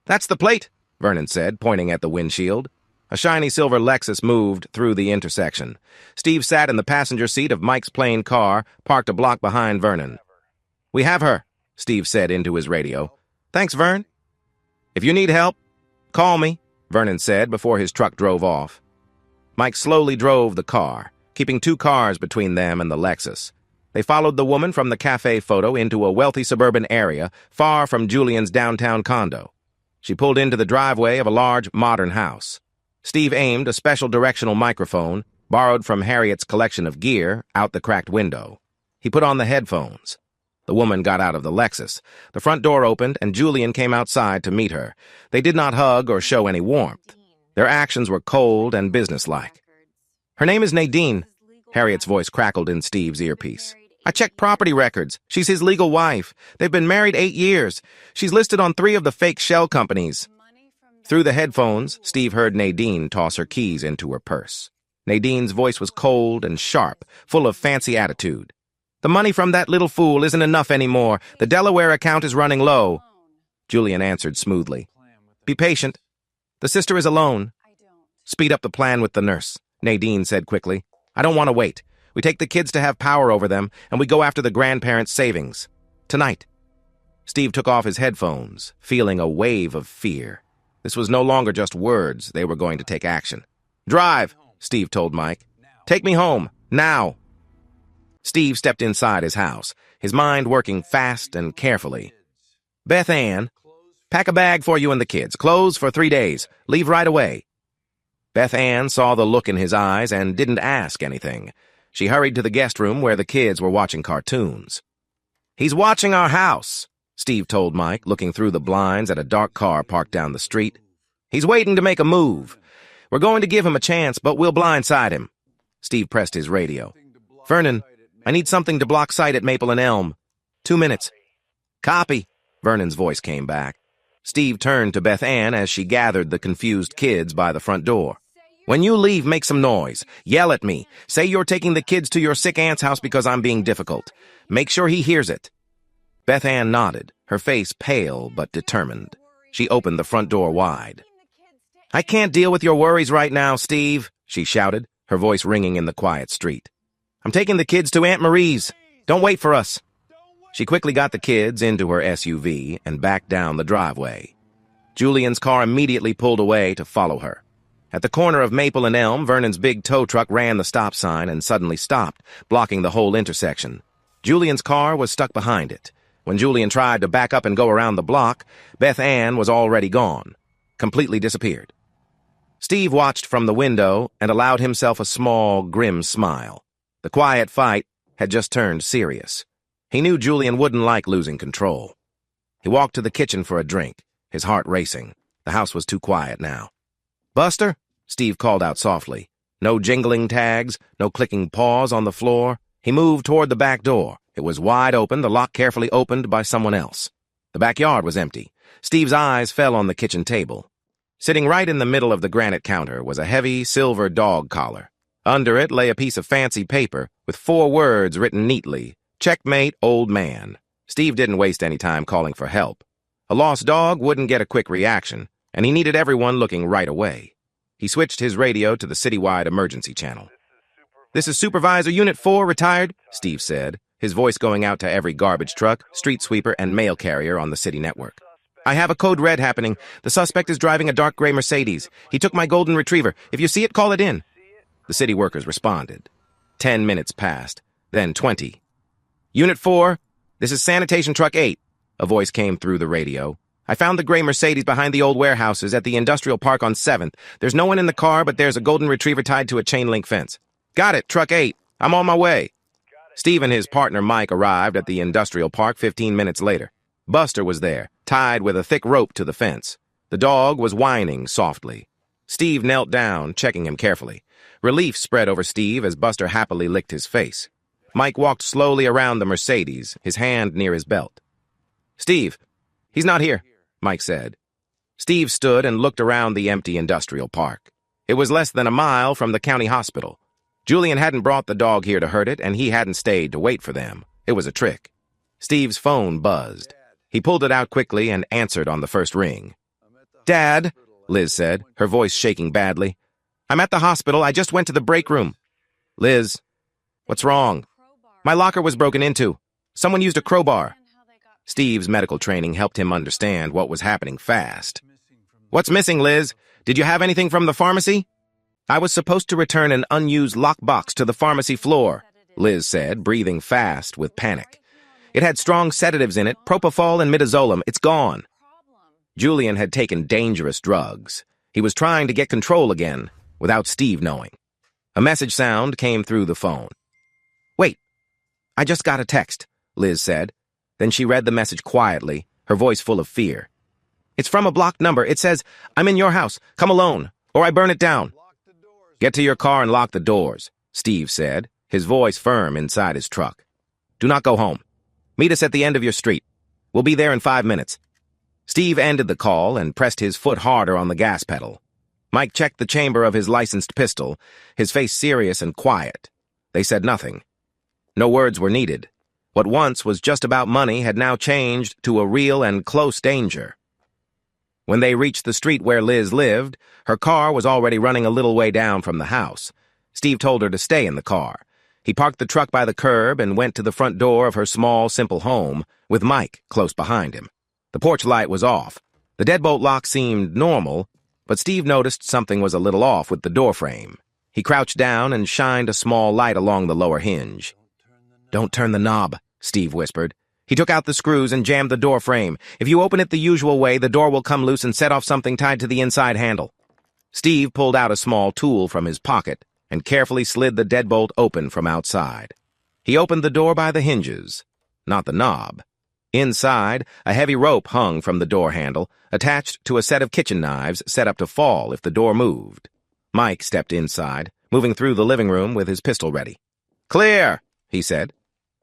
"That's the plate," Vernon said, pointing at the windshield. A shiny silver Lexus moved through the intersection. Steve sat in the passenger seat of Mike's plain car, parked a block behind Vernon. "We have her," Steve said into his radio. "Thanks, Vern." "If you need help, call me," Vernon said before his truck drove off. Mike slowly drove the car, keeping 2 cars between them and the Lexus. They followed the woman from the cafe photo into a wealthy suburban area far from Julian's downtown condo. She pulled into the driveway of a large, modern house. Steve aimed a special directional microphone, borrowed from Harriet's collection of gear, out the cracked window. He put on the headphones. The woman got out of the Lexus. The front door opened, and Julian came outside to meet her. They did not hug or show any warmth. Their actions were cold and businesslike. "Her name is Nadine," Harriet's voice crackled in Steve's earpiece. "I checked property records. She's his legal wife. They've been married 8 years. She's listed on 3 of the fake shell companies." Through the headphones, Steve heard Nadine toss her keys into her purse. Nadine's voice was cold and sharp, full of fancy attitude. "The money from that little fool isn't enough anymore. The Delaware account is running low." Julian answered smoothly. "Be patient. The sister is alone." "Speed up the plan with the nurse," Nadine said quickly. "I don't want to wait. We take the kids to have power over them, and we go after the grandparents' savings. Tonight." Steve took off his headphones, feeling a wave of fear. This was no longer just words. They were going to take action. "Drive," Steve told Mike. "Take me home, now." Steve stepped inside his house, his mind working fast and carefully. "Beth Ann, pack a bag for you and the kids. Clothes for 3 days. Leave right away." Beth Ann saw the look in his eyes and didn't ask anything. She hurried to the guest room where the kids were watching cartoons. "He's watching our house," Steve told Mike, looking through the blinds at a dark car parked down the street. "He's waiting to make a move. We're going to give him a chance, but we'll blindside him." Steve pressed his radio. "Vernon, I need something to block sight at Maple and Elm. 2 minutes." "Copy," Vernon's voice came back. Steve turned to Beth Ann as she gathered the confused kids by the front door. "When you leave, make some noise. Yell at me. Say you're taking the kids to your sick aunt's house because I'm being difficult. Make sure he hears it." Beth Ann nodded, her face pale but determined. She opened the front door wide. "I can't deal with your worries right now, Steve," she shouted, her voice ringing in the quiet street. "I'm taking the kids to Aunt Marie's. Don't wait for us." She quickly got the kids into her SUV and backed down the driveway. Julian's car immediately pulled away to follow her. At the corner of Maple and Elm, Vernon's big tow truck ran the stop sign and suddenly stopped, blocking the whole intersection. Julian's car was stuck behind it. When Julian tried to back up and go around the block, Beth Ann was already gone, completely disappeared. Steve watched from the window and allowed himself a small, grim smile. The quiet fight had just turned serious. He knew Julian wouldn't like losing control. He walked to the kitchen for a drink, his heart racing. The house was too quiet now. "Buster?" Steve called out softly. No jingling tags, no clicking paws on the floor. He moved toward the back door. It was wide open, the lock carefully opened by someone else. The backyard was empty. Steve's eyes fell on the kitchen table. Sitting right in the middle of the granite counter was a heavy silver dog collar. Under it lay a piece of fancy paper with 4 words written neatly, "Checkmate, old man." Steve didn't waste any time calling for help. A lost dog wouldn't get a quick reaction, and he needed everyone looking right away. He switched his radio to the citywide emergency channel. "This is Supervisor Unit 4, retired," Steve said, his voice going out to every garbage truck, street sweeper, and mail carrier on the city network. "I have a code red happening. The suspect is driving a dark gray Mercedes. He took my golden retriever. If you see it, call it in." The city workers responded. 10 minutes passed, then 20. "Unit 4, this is Sanitation Truck 8, a voice came through the radio. "I found the gray Mercedes behind the old warehouses at the industrial park on 7th. There's no one in the car, but there's a golden retriever tied to a chain-link fence." "Got it, Truck 8. I'm on my way." Steve and his partner Mike arrived at the industrial park 15 minutes later. Buster was there, tied with a thick rope to the fence. The dog was whining softly. Steve knelt down, checking him carefully. Relief spread over Steve as Buster happily licked his face. Mike walked slowly around the Mercedes, his hand near his belt. "Steve, he's not here," Mike said. Steve stood and looked around the empty industrial park. It was less than a mile from the county hospital. Julian hadn't brought the dog here to hurt it, and he hadn't stayed to wait for them. It was a trick. Steve's phone buzzed. He pulled it out quickly and answered on the first ring. "Dad," Liz said, her voice shaking badly. "I'm at the hospital. I just went to the break room." "Liz, what's wrong?" "My locker was broken into. Someone used a crowbar." Steve's medical training helped him understand what was happening fast. "What's missing, Liz? Did you have anything from the pharmacy?" "I was supposed to return an unused lockbox to the pharmacy floor," Liz said, breathing fast with panic. "It had strong sedatives in it, propofol and midazolam. It's gone." Julian had taken dangerous drugs. He was trying to get control again, without Steve knowing. A message sound came through the phone. "Wait, I just got a text," Liz said. Then she read the message quietly, her voice full of fear. "It's from a blocked number. It says, 'I'm in your house. Come alone, or I burn it down.'" "Get to your car and lock the doors," Steve said, his voice firm inside his truck. "Do not go home. Meet us at the end of your street. We'll be there in 5 minutes." Steve ended the call and pressed his foot harder on the gas pedal. Mike checked the chamber of his licensed pistol, his face serious and quiet. They said nothing. No words were needed. What once was just about money had now changed to a real and close danger. When they reached the street where Liz lived, her car was already running a little way down from the house. Steve told her to stay in the car. He parked the truck by the curb and went to the front door of her small, simple home, with Mike close behind him. The porch light was off. The deadbolt lock seemed normal, but Steve noticed something was a little off with the doorframe. He crouched down and shined a small light along the lower hinge. "Don't turn the knob," Steve whispered. He took out the screws and jammed the door frame. "If you open it the usual way, the door will come loose and set off something tied to the inside handle." Steve pulled out a small tool from his pocket and carefully slid the deadbolt open from outside. He opened the door by the hinges, not the knob. Inside, a heavy rope hung from the door handle, attached to a set of kitchen knives set up to fall if the door moved. Mike stepped inside, moving through the living room with his pistol ready. "Clear," he said.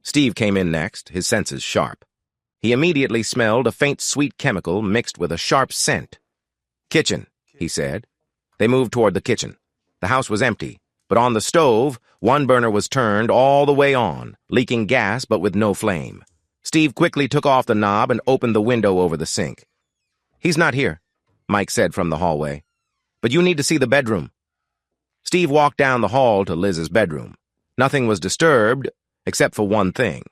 Steve came in next, his senses sharp. He immediately smelled a faint sweet chemical mixed with a sharp scent. "Kitchen," he said. They moved toward the kitchen. The house was empty, but on the stove, one burner was turned all the way on, leaking gas but with no flame. Steve quickly took off the knob and opened the window over the sink. "He's not here," Mike said from the hallway. "But you need to see the bedroom." Steve walked down the hall to Liz's bedroom. Nothing was disturbed, except for one thing.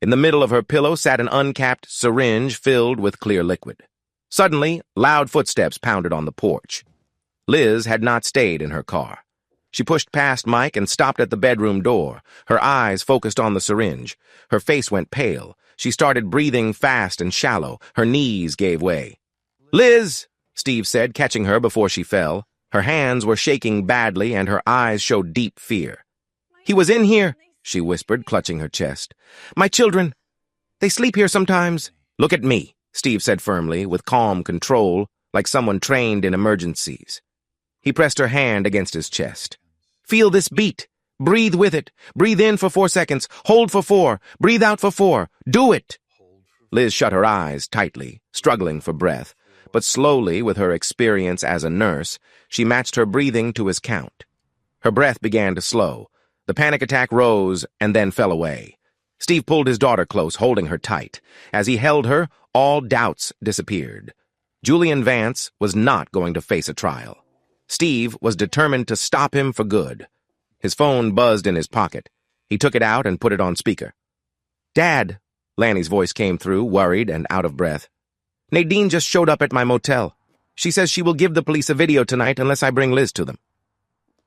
In the middle of her pillow sat an uncapped syringe filled with clear liquid. Suddenly, loud footsteps pounded on the porch. Liz had not stayed in her car. She pushed past Mike and stopped at the bedroom door, her eyes focused on the syringe. Her face went pale. She started breathing fast and shallow. Her knees gave way. "Liz!" Steve said, catching her before she fell. Her hands were shaking badly and her eyes showed deep fear. "He was in here," she whispered, clutching her chest. "My children, they sleep here sometimes." "Look at me," Steve said firmly, with calm control, like someone trained in emergencies. He pressed her hand against his chest. "Feel this beat. Breathe with it. Breathe in for 4 seconds. Hold for 4. Breathe out for 4. Do it." Liz shut her eyes tightly, struggling for breath, but slowly, with her experience as a nurse, she matched her breathing to his count. Her breath began to slow. The panic attack rose and then fell away. Steve pulled his daughter close, holding her tight. As he held her, all doubts disappeared. Julian Vance was not going to face a trial. Steve was determined to stop him for good. His phone buzzed in his pocket. He took it out and put it on speaker. "Dad," Lanny's voice came through, worried and out of breath. "Nadine just showed up at my motel. She says she will give the police a video tonight unless I bring Liz to them."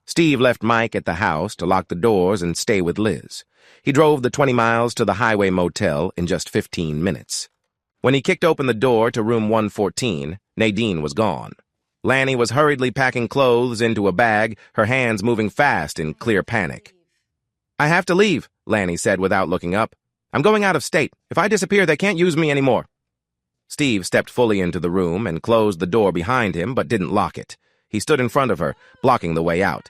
Steve left Mike at the house to lock the doors and stay with Liz. He drove the 20 miles to the highway motel in just 15 minutes. When he kicked open the door to room 114, Nadine was gone. Lanny was hurriedly packing clothes into a bag, her hands moving fast in clear panic. "I have to leave," Lanny said without looking up. "I'm going out of state. If I disappear, they can't use me anymore." Steve stepped fully into the room and closed the door behind him but didn't lock it. He stood in front of her, blocking the way out.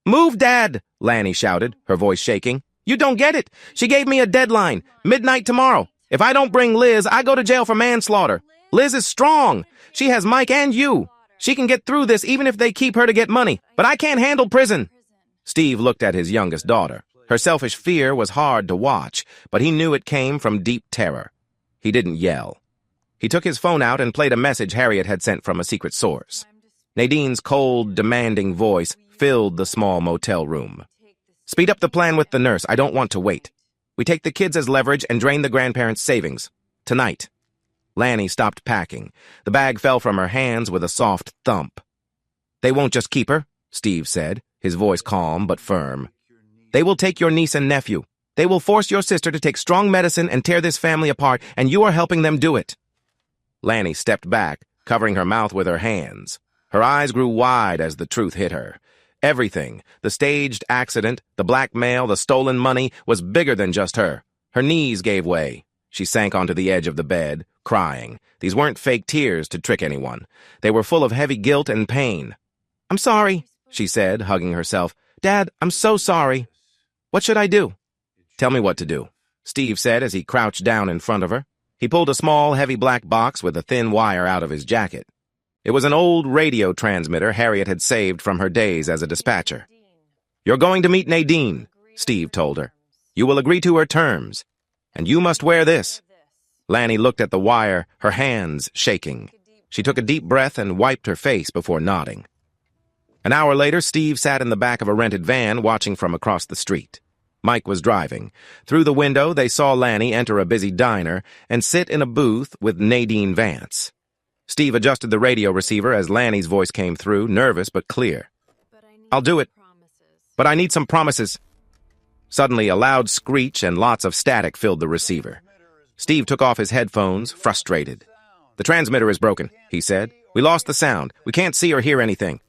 "Move, Dad!" Lanny shouted, her voice shaking. "You don't get it. She gave me a deadline, midnight tomorrow. If I don't bring Liz, I go to jail for manslaughter. Liz is strong. She has Mike and you. She can get through this even if they keep her to get money, but I can't handle prison." Steve looked at his youngest daughter. Her selfish fear was hard to watch, but he knew it came from deep terror. He didn't yell. He took his phone out and played a message Harriet had sent from a secret source. Nadine's cold, demanding voice filled the small motel room. "Speed up the plan with the nurse. I don't want to wait. We take the kids as leverage and drain the grandparents' savings. Tonight." Lanny stopped packing. The bag fell from her hands with a soft thump. "They won't just keep her," Steve said, his voice calm but firm. "They will take your niece and nephew. They will force your sister to take strong medicine and tear this family apart, and you are helping them do it." Lanny stepped back, covering her mouth with her hands. Her eyes grew wide as the truth hit her. Everything, the staged accident, the blackmail, the stolen money, was bigger than just her. Her knees gave way. She sank onto the edge of the bed, crying. These weren't fake tears to trick anyone. They were full of heavy guilt and pain. "I'm sorry," she said, hugging herself. "Dad, I'm so sorry. What should I do?" "Tell me what to do," Steve said as he crouched down in front of her. He pulled a small, heavy black box with a thin wire out of his jacket. It was an old radio transmitter Harriet had saved from her days as a dispatcher. "You're going to meet Nadine," Steve told her. "You will agree to her terms, and you must wear this." Lanny looked at the wire, her hands shaking. She took a deep breath and wiped her face before nodding. An hour later, Steve sat in the back of a rented van watching from across the street. Mike was driving. Through the window, they saw Lanny enter a busy diner and sit in a booth with Nadine Vance. Steve adjusted the radio receiver as Lanny's voice came through, nervous but clear. "I'll do it, but I need some promises." Suddenly, a loud screech and lots of static filled the receiver. Steve took off his headphones, frustrated. "The transmitter is broken," he said. "We lost the sound. We can't see or hear anything."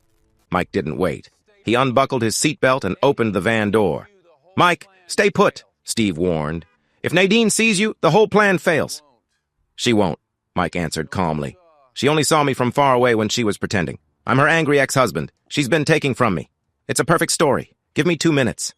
Mike didn't wait. He unbuckled his seatbelt and opened the van door. "Mike, stay put," Steve warned. "If Nadine sees you, the whole plan fails." "She won't," Mike answered calmly. "She only saw me from far away when she was pretending. I'm her angry ex-husband. She's been taking from me. It's a perfect story. Give me 2 minutes."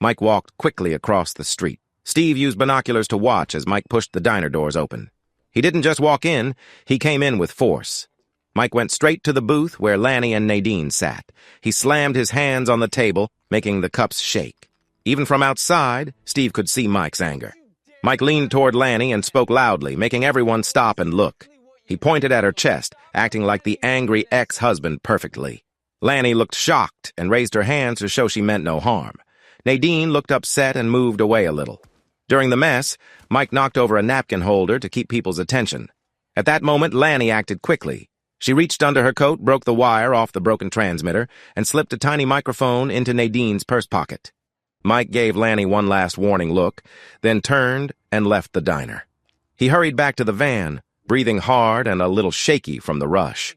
Mike walked quickly across the street. Steve used binoculars to watch as Mike pushed the diner doors open. He didn't just walk in, he came in with force. Mike went straight to the booth where Lanny and Nadine sat. He slammed his hands on the table, making the cups shake. Even from outside, Steve could see Mike's anger. Mike leaned toward Lanny and spoke loudly, making everyone stop and look. He pointed at her chest, acting like the angry ex-husband perfectly. Lanny looked shocked and raised her hands to show she meant no harm. Nadine looked upset and moved away a little. During the mess, Mike knocked over a napkin holder to keep people's attention. At that moment, Lanny acted quickly. She reached under her coat, broke the wire off the broken transmitter, and slipped a tiny microphone into Nadine's purse pocket. Mike gave Lanny one last warning look, then turned and left the diner. He hurried back to the van, breathing hard and a little shaky from the rush.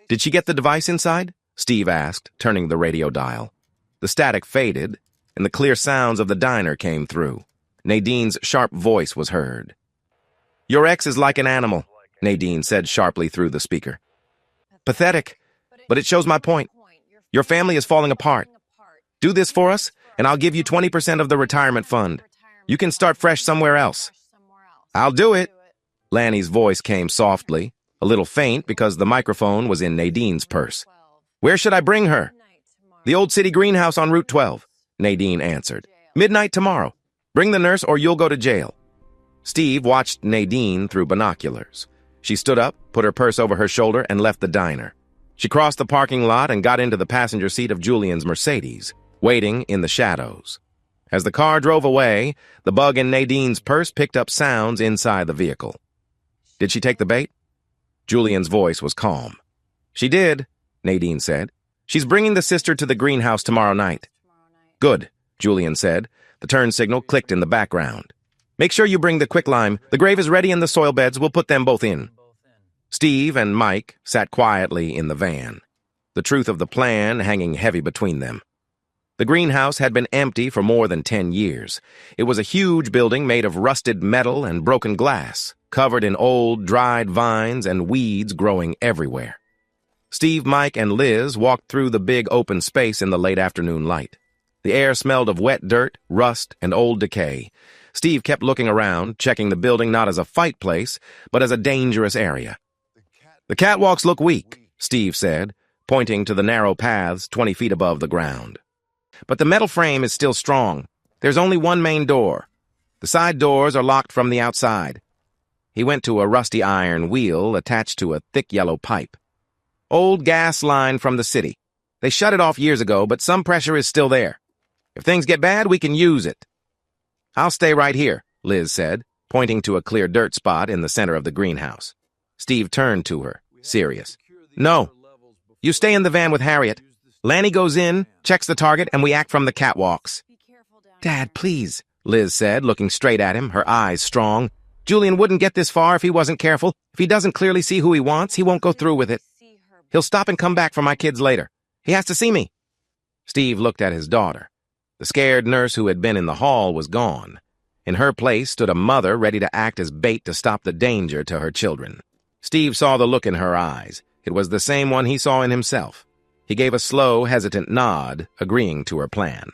"Did she get the device inside?" Steve asked, turning the radio dial. The static faded, and the clear sounds of the diner came through. Nadine's sharp voice was heard. "Your ex is like an animal," Nadine said sharply through the speaker. "Pathetic, but it shows my point. Your family is falling apart. Do this for us, and I'll give you 20% of the retirement fund. You can start fresh somewhere else." "I'll do it." Lanny's voice came softly, a little faint because the microphone was in Nadine's purse. "Where should I bring her?" "The old city greenhouse on Route 12, Nadine answered. "Midnight tomorrow. Bring the nurse or you'll go to jail." Steve watched Nadine through binoculars. She stood up, put her purse over her shoulder, and left the diner. She crossed the parking lot and got into the passenger seat of Julian's Mercedes, waiting in the shadows. As the car drove away, the bug in Nadine's purse picked up sounds inside the vehicle. "Did she take the bait?" Julian's voice was calm. "She did," Nadine said. "She's bringing the sister to the greenhouse tomorrow night." "Good," Julian said. The turn signal clicked in the background. "Make sure you bring the quicklime. The grave is ready in the soil beds. We'll put them both in." Steve and Mike sat quietly in the van, the truth of the plan hanging heavy between them. The greenhouse had been empty for more than 10 years. It was a huge building made of rusted metal and broken glass. covered in old, dried vines and weeds growing everywhere. Steve, Mike, and Liz walked through the big open space in the late afternoon light. The air smelled of wet dirt, rust, and old decay. Steve kept looking around, checking the building not as a fight place, but as a dangerous area. "The catwalks look weak," Steve said, pointing to the narrow paths 20 feet above the ground. "But the metal frame is still strong. There's only one main door. The side doors are locked from the outside." He went to a rusty iron wheel attached to a thick yellow pipe. "Old gas line from the city. They shut it off years ago, but some pressure is still there. If things get bad, we can use it." "I'll stay right here," Liz said, pointing to a clear dirt spot in the center of the greenhouse. Steve turned to her, serious. "No. You stay in the van with Harriet. Lanny goes in, checks the target, and we act from the catwalks." "Dad, please," Liz said, looking straight at him, her eyes strong. "Julian wouldn't get this far if he wasn't careful. If he doesn't clearly see who he wants, he won't go through with it. He'll stop and come back for my kids later. He has to see me." Steve looked at his daughter. The scared nurse who had been in the hall was gone. In her place stood a mother ready to act as bait to stop the danger to her children. Steve saw the look in her eyes. It was the same one he saw in himself. He gave a slow, hesitant nod, agreeing to her plan.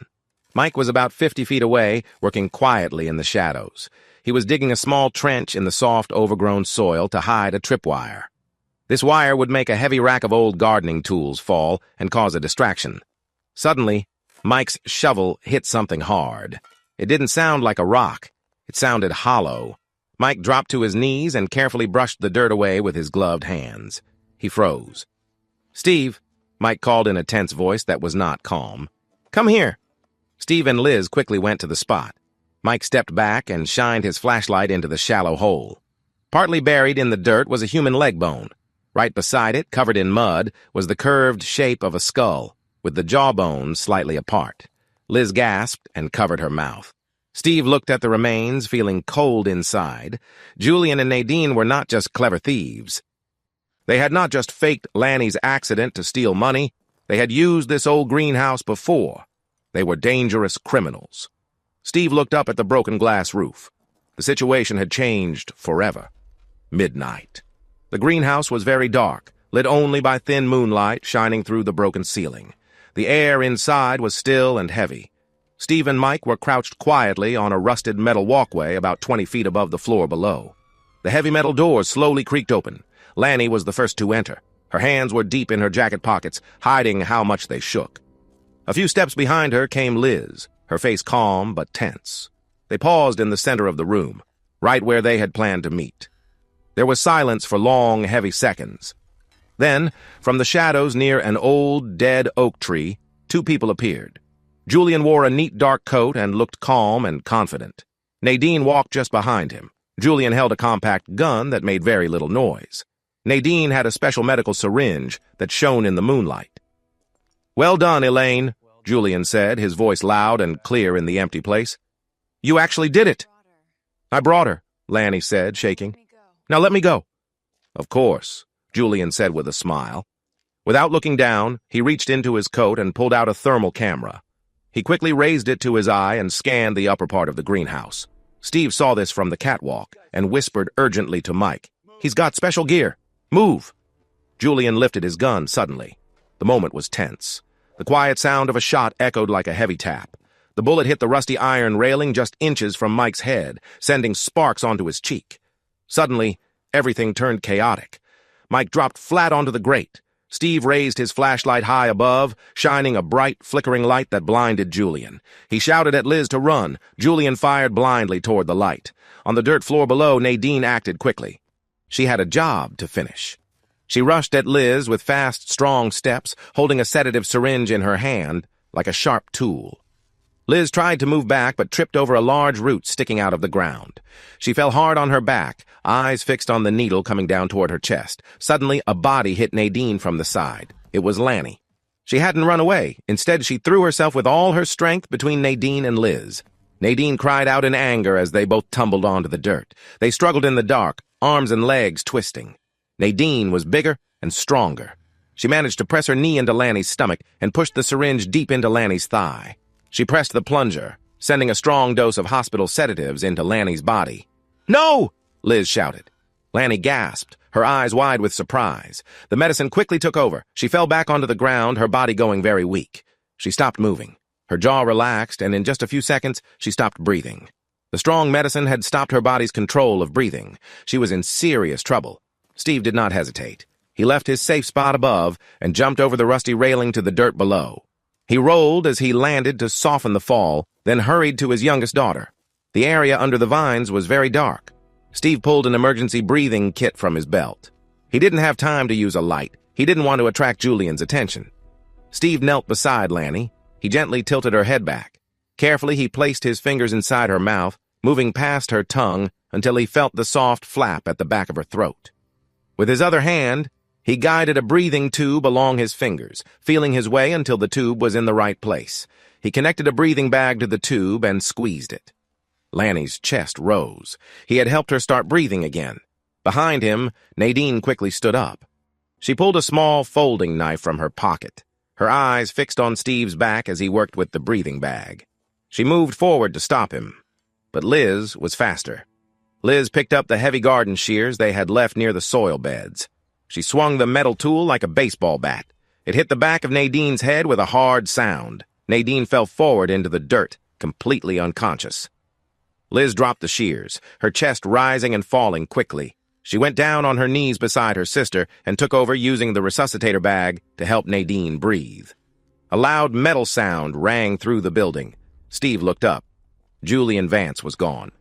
Mike was about 50 feet away, working quietly in the shadows. He was digging a small trench in the soft, overgrown soil to hide a tripwire. This wire would make a heavy rack of old gardening tools fall and cause a distraction. Suddenly, Mike's shovel hit something hard. It didn't sound like a rock. It sounded hollow. Mike dropped to his knees and carefully brushed the dirt away with his gloved hands. He froze. "Steve," Mike called in a tense voice that was not calm. "Come here." Steve and Liz quickly went to the spot. Mike stepped back and shined his flashlight into the shallow hole. Partly buried in the dirt was a human leg bone. Right beside it, covered in mud, was the curved shape of a skull, with the jawbones slightly apart. Liz gasped and covered her mouth. Steve looked at the remains, feeling cold inside. Julian and Nadine were not just clever thieves. They had not just faked Lanny's accident to steal money. They had used this old greenhouse before. They were dangerous criminals. Steve looked up at the broken glass roof. The situation had changed forever. Midnight. The greenhouse was very dark, lit only by thin moonlight shining through the broken ceiling. The air inside was still and heavy. Steve and Mike were crouched quietly on a rusted metal walkway about 20 feet above the floor below. The heavy metal doors slowly creaked open. Lanny was the first to enter. Her hands were deep in her jacket pockets, hiding how much they shook. A few steps behind her came Liz, her face calm but tense. They paused in the center of the room, right where they had planned to meet. There was silence for long, heavy seconds. Then, from the shadows near an old, dead oak tree, two people appeared. Julian wore a neat dark coat and looked calm and confident. Nadine walked just behind him. Julian held a compact gun that made very little noise. Nadine had a special medical syringe that shone in the moonlight. "Well done, Elaine," Julian said, his voice loud and clear in the empty place. "You actually did it." "I brought her," Lanny said, shaking. "Now let me go." "Of course," Julian said with a smile. Without looking down, he reached into his coat and pulled out a thermal camera. He quickly raised it to his eye and scanned the upper part of the greenhouse. Steve saw this from the catwalk and whispered urgently to Mike, "He's got special gear. Move!" Julian lifted his gun suddenly. The moment was tense. The quiet sound of a shot echoed like a heavy tap. The bullet hit the rusty iron railing just inches from Mike's head, sending sparks onto his cheek. Suddenly, everything turned chaotic. Mike dropped flat onto the grate. Steve raised his flashlight high above, shining a bright, flickering light that blinded Julian. He shouted at Liz to run. Julian fired blindly toward the light. On the dirt floor below, Nadine acted quickly. She had a job to finish. She rushed at Liz with fast, strong steps, holding a sedative syringe in her hand like a sharp tool. Liz tried to move back but tripped over a large root sticking out of the ground. She fell hard on her back, eyes fixed on the needle coming down toward her chest. Suddenly, a body hit Nadine from the side. It was Lanny. She hadn't run away. Instead, she threw herself with all her strength between Nadine and Liz. Nadine cried out in anger as they both tumbled onto the dirt. They struggled in the dark, arms and legs twisting. Nadine was bigger and stronger. She managed to press her knee into Lanny's stomach and pushed the syringe deep into Lanny's thigh. She pressed the plunger, sending a strong dose of hospital sedatives into Lanny's body. "No!" Liz shouted. Lanny gasped, her eyes wide with surprise. The medicine quickly took over. She fell back onto the ground, her body going very weak. She stopped moving. Her jaw relaxed, and in just a few seconds, she stopped breathing. The strong medicine had stopped her body's control of breathing. She was in serious trouble. Steve did not hesitate. He left his safe spot above and jumped over the rusty railing to the dirt below. He rolled as he landed to soften the fall, then hurried to his youngest daughter. The area under the vines was very dark. Steve pulled an emergency breathing kit from his belt. He didn't have time to use a light. He didn't want to attract Julian's attention. Steve knelt beside Lanny. He gently tilted her head back. Carefully, he placed his fingers inside her mouth, moving past her tongue until he felt the soft flap at the back of her throat. With his other hand, he guided a breathing tube along his fingers, feeling his way until the tube was in the right place. He connected a breathing bag to the tube and squeezed it. Lanny's chest rose. He had helped her start breathing again. Behind him, Nadine quickly stood up. She pulled a small folding knife from her pocket, her eyes fixed on Steve's back as he worked with the breathing bag. She moved forward to stop him, but Liz was faster. Liz picked up the heavy garden shears they had left near the soil beds. She swung the metal tool like a baseball bat. It hit the back of Nadine's head with a hard sound. Nadine fell forward into the dirt, completely unconscious. Liz dropped the shears, her chest rising and falling quickly. She went down on her knees beside her sister and took over using the resuscitator bag to help Nadine breathe. A loud metal sound rang through the building. Steve looked up. Julian Vance was gone.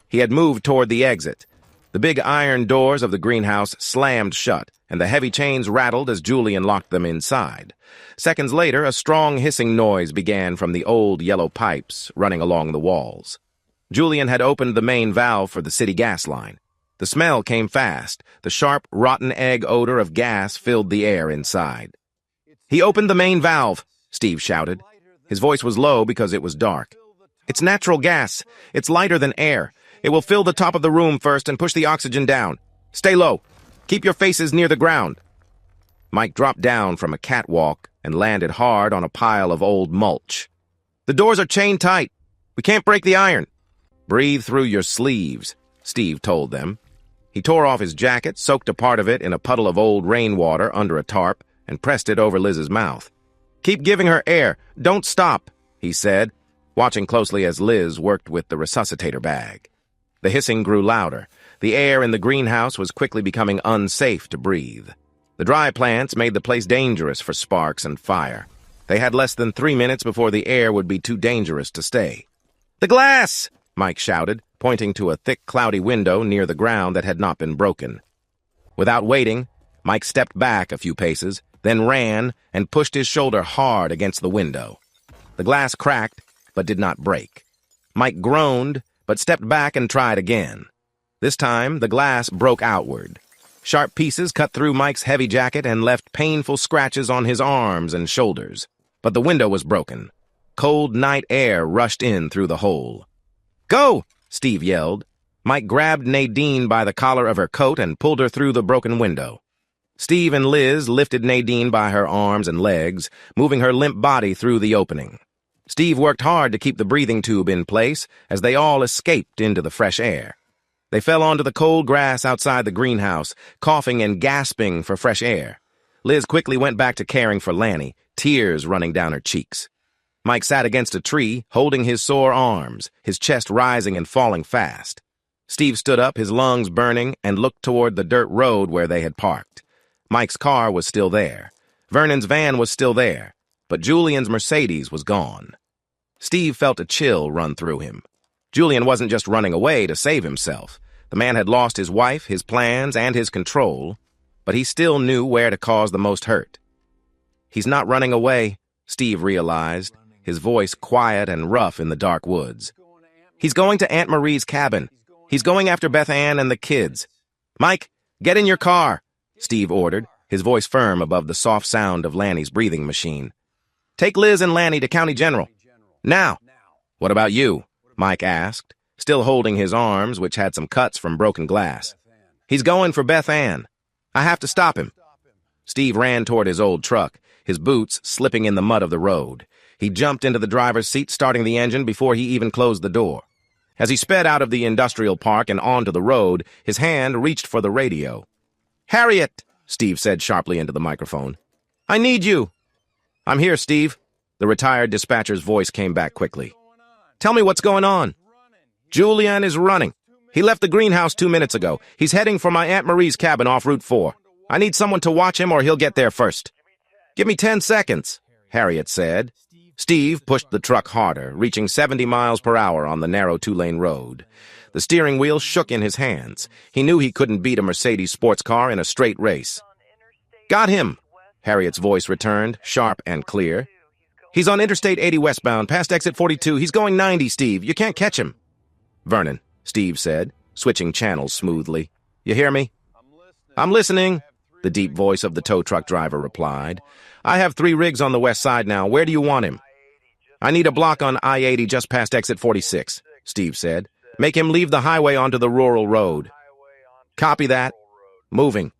He had moved toward the exit. The big iron doors of the greenhouse slammed shut, and the heavy chains rattled as Julian locked them inside. Seconds later, a strong hissing noise began from the old yellow pipes running along the walls. Julian had opened the main valve for the city gas line. The smell came fast. The sharp, rotten egg odor of gas filled the air inside. "He opened the main valve," Steve shouted. His voice was low because it was dark. "It's natural gas. It's lighter than air. It will fill the top of the room first and push the oxygen down. Stay low. Keep your faces near the ground." Mike dropped down from a catwalk and landed hard on a pile of old mulch. "The doors are chained tight. We can't break the iron." "Breathe through your sleeves," Steve told them. He tore off his jacket, soaked a part of it in a puddle of old rainwater under a tarp, and pressed it over Liz's mouth. "Keep giving her air. Don't stop," he said, watching closely as Liz worked with the resuscitator bag. The hissing grew louder. The air in the greenhouse was quickly becoming unsafe to breathe. The dry plants made the place dangerous for sparks and fire. They had less than 3 minutes before the air would be too dangerous to stay. "The glass!" Mike shouted, pointing to a thick, cloudy window near the ground that had not been broken. Without waiting, Mike stepped back a few paces, then ran and pushed his shoulder hard against the window. The glass cracked, but did not break. Mike groaned, but stepped back and tried again. This time, the glass broke outward. Sharp pieces cut through Mike's heavy jacket and left painful scratches on his arms and shoulders. But the window was broken. Cold night air rushed in through the hole. "Go!" Steve yelled. Mike grabbed Nadine by the collar of her coat and pulled her through the broken window. Steve and Liz lifted Nadine by her arms and legs, moving her limp body through the opening. Steve worked hard to keep the breathing tube in place as they all escaped into the fresh air. They fell onto the cold grass outside the greenhouse, coughing and gasping for fresh air. Liz quickly went back to caring for Lanny, tears running down her cheeks. Mike sat against a tree, holding his sore arms, his chest rising and falling fast. Steve stood up, his lungs burning, and looked toward the dirt road where they had parked. Mike's car was still there. Vernon's van was still there, but Julian's Mercedes was gone. Steve felt a chill run through him. Julian wasn't just running away to save himself. The man had lost his wife, his plans, and his control, but he still knew where to cause the most hurt. "He's not running away," Steve realized, his voice quiet and rough in the dark woods. "He's going to Aunt Marie's cabin. He's going after Beth Ann and the kids. Mike, get in your car," Steve ordered, his voice firm above the soft sound of Lanny's breathing machine. "Take Liz and Lanny to County General. Now." "What about you?" Mike asked, still holding his arms, which had some cuts from broken glass. "He's going for Beth Ann. I have to stop him." Steve ran toward his old truck, his boots slipping in the mud of the road. He jumped into the driver's seat, starting the engine before he even closed the door. As he sped out of the industrial park and onto the road, his hand reached for the radio. "Harriet," Steve said sharply into the microphone. "I need you." "I'm here, Steve." The retired dispatcher's voice came back quickly. "Tell me what's going on." "Julian is running. He left the greenhouse 2 minutes ago. He's heading for my Aunt Marie's cabin off Route 4. I need someone to watch him or he'll get there first." "Give me 10 seconds," Harriet said. Steve pushed the truck harder, reaching 70 miles per hour on the narrow 2-lane road. The steering wheel shook in his hands. He knew he couldn't beat a Mercedes sports car in a straight race. "Got him," Harriet's voice returned, sharp and clear. "He's on Interstate 80 westbound, past exit 42. He's going 90, Steve. You can't catch him." "Vernon," Steve said, switching channels smoothly. "You hear me?" "I'm listening," the deep voice of the tow truck driver replied. "I have 3 rigs on the west side now. Where do you want him?" "I need a block on I-80 just past exit 46, Steve said. "Make him leave the highway onto the rural road." "Copy that. Moving."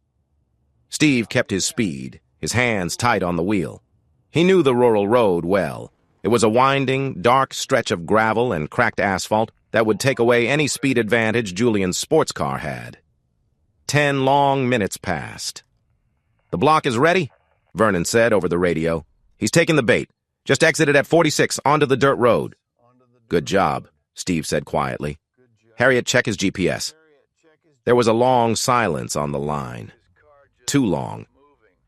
Steve kept his speed, his hands tight on the wheel. He knew the rural road well. It was a winding, dark stretch of gravel and cracked asphalt that would take away any speed advantage Julian's sports car had. 10 long minutes passed. "The block is ready," Vernon said over the radio. "He's taking the bait. Just exited at 46 onto the dirt road." "Good job," Steve said quietly. "Harriet, check his GPS." There was a long silence on the line. Too long.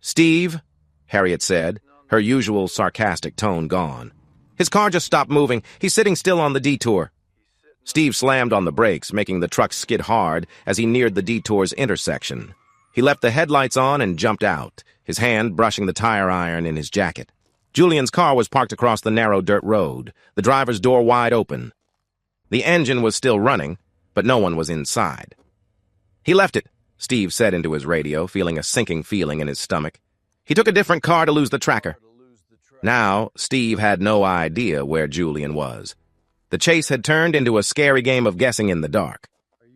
"Steve," Harriet said, her usual sarcastic tone gone. "His car just stopped moving. He's sitting still on the detour." Steve slammed on the brakes, making the truck skid hard as he neared the detour's intersection. He left the headlights on and jumped out, his hand brushing the tire iron in his jacket. Julian's car was parked across the narrow dirt road, the driver's door wide open. The engine was still running, but no one was inside. "He left it," Steve said into his radio, feeling a sinking feeling in his stomach. "He took a different car to lose the tracker." Now, Steve had no idea where Julian was. The chase had turned into a scary game of guessing in the dark.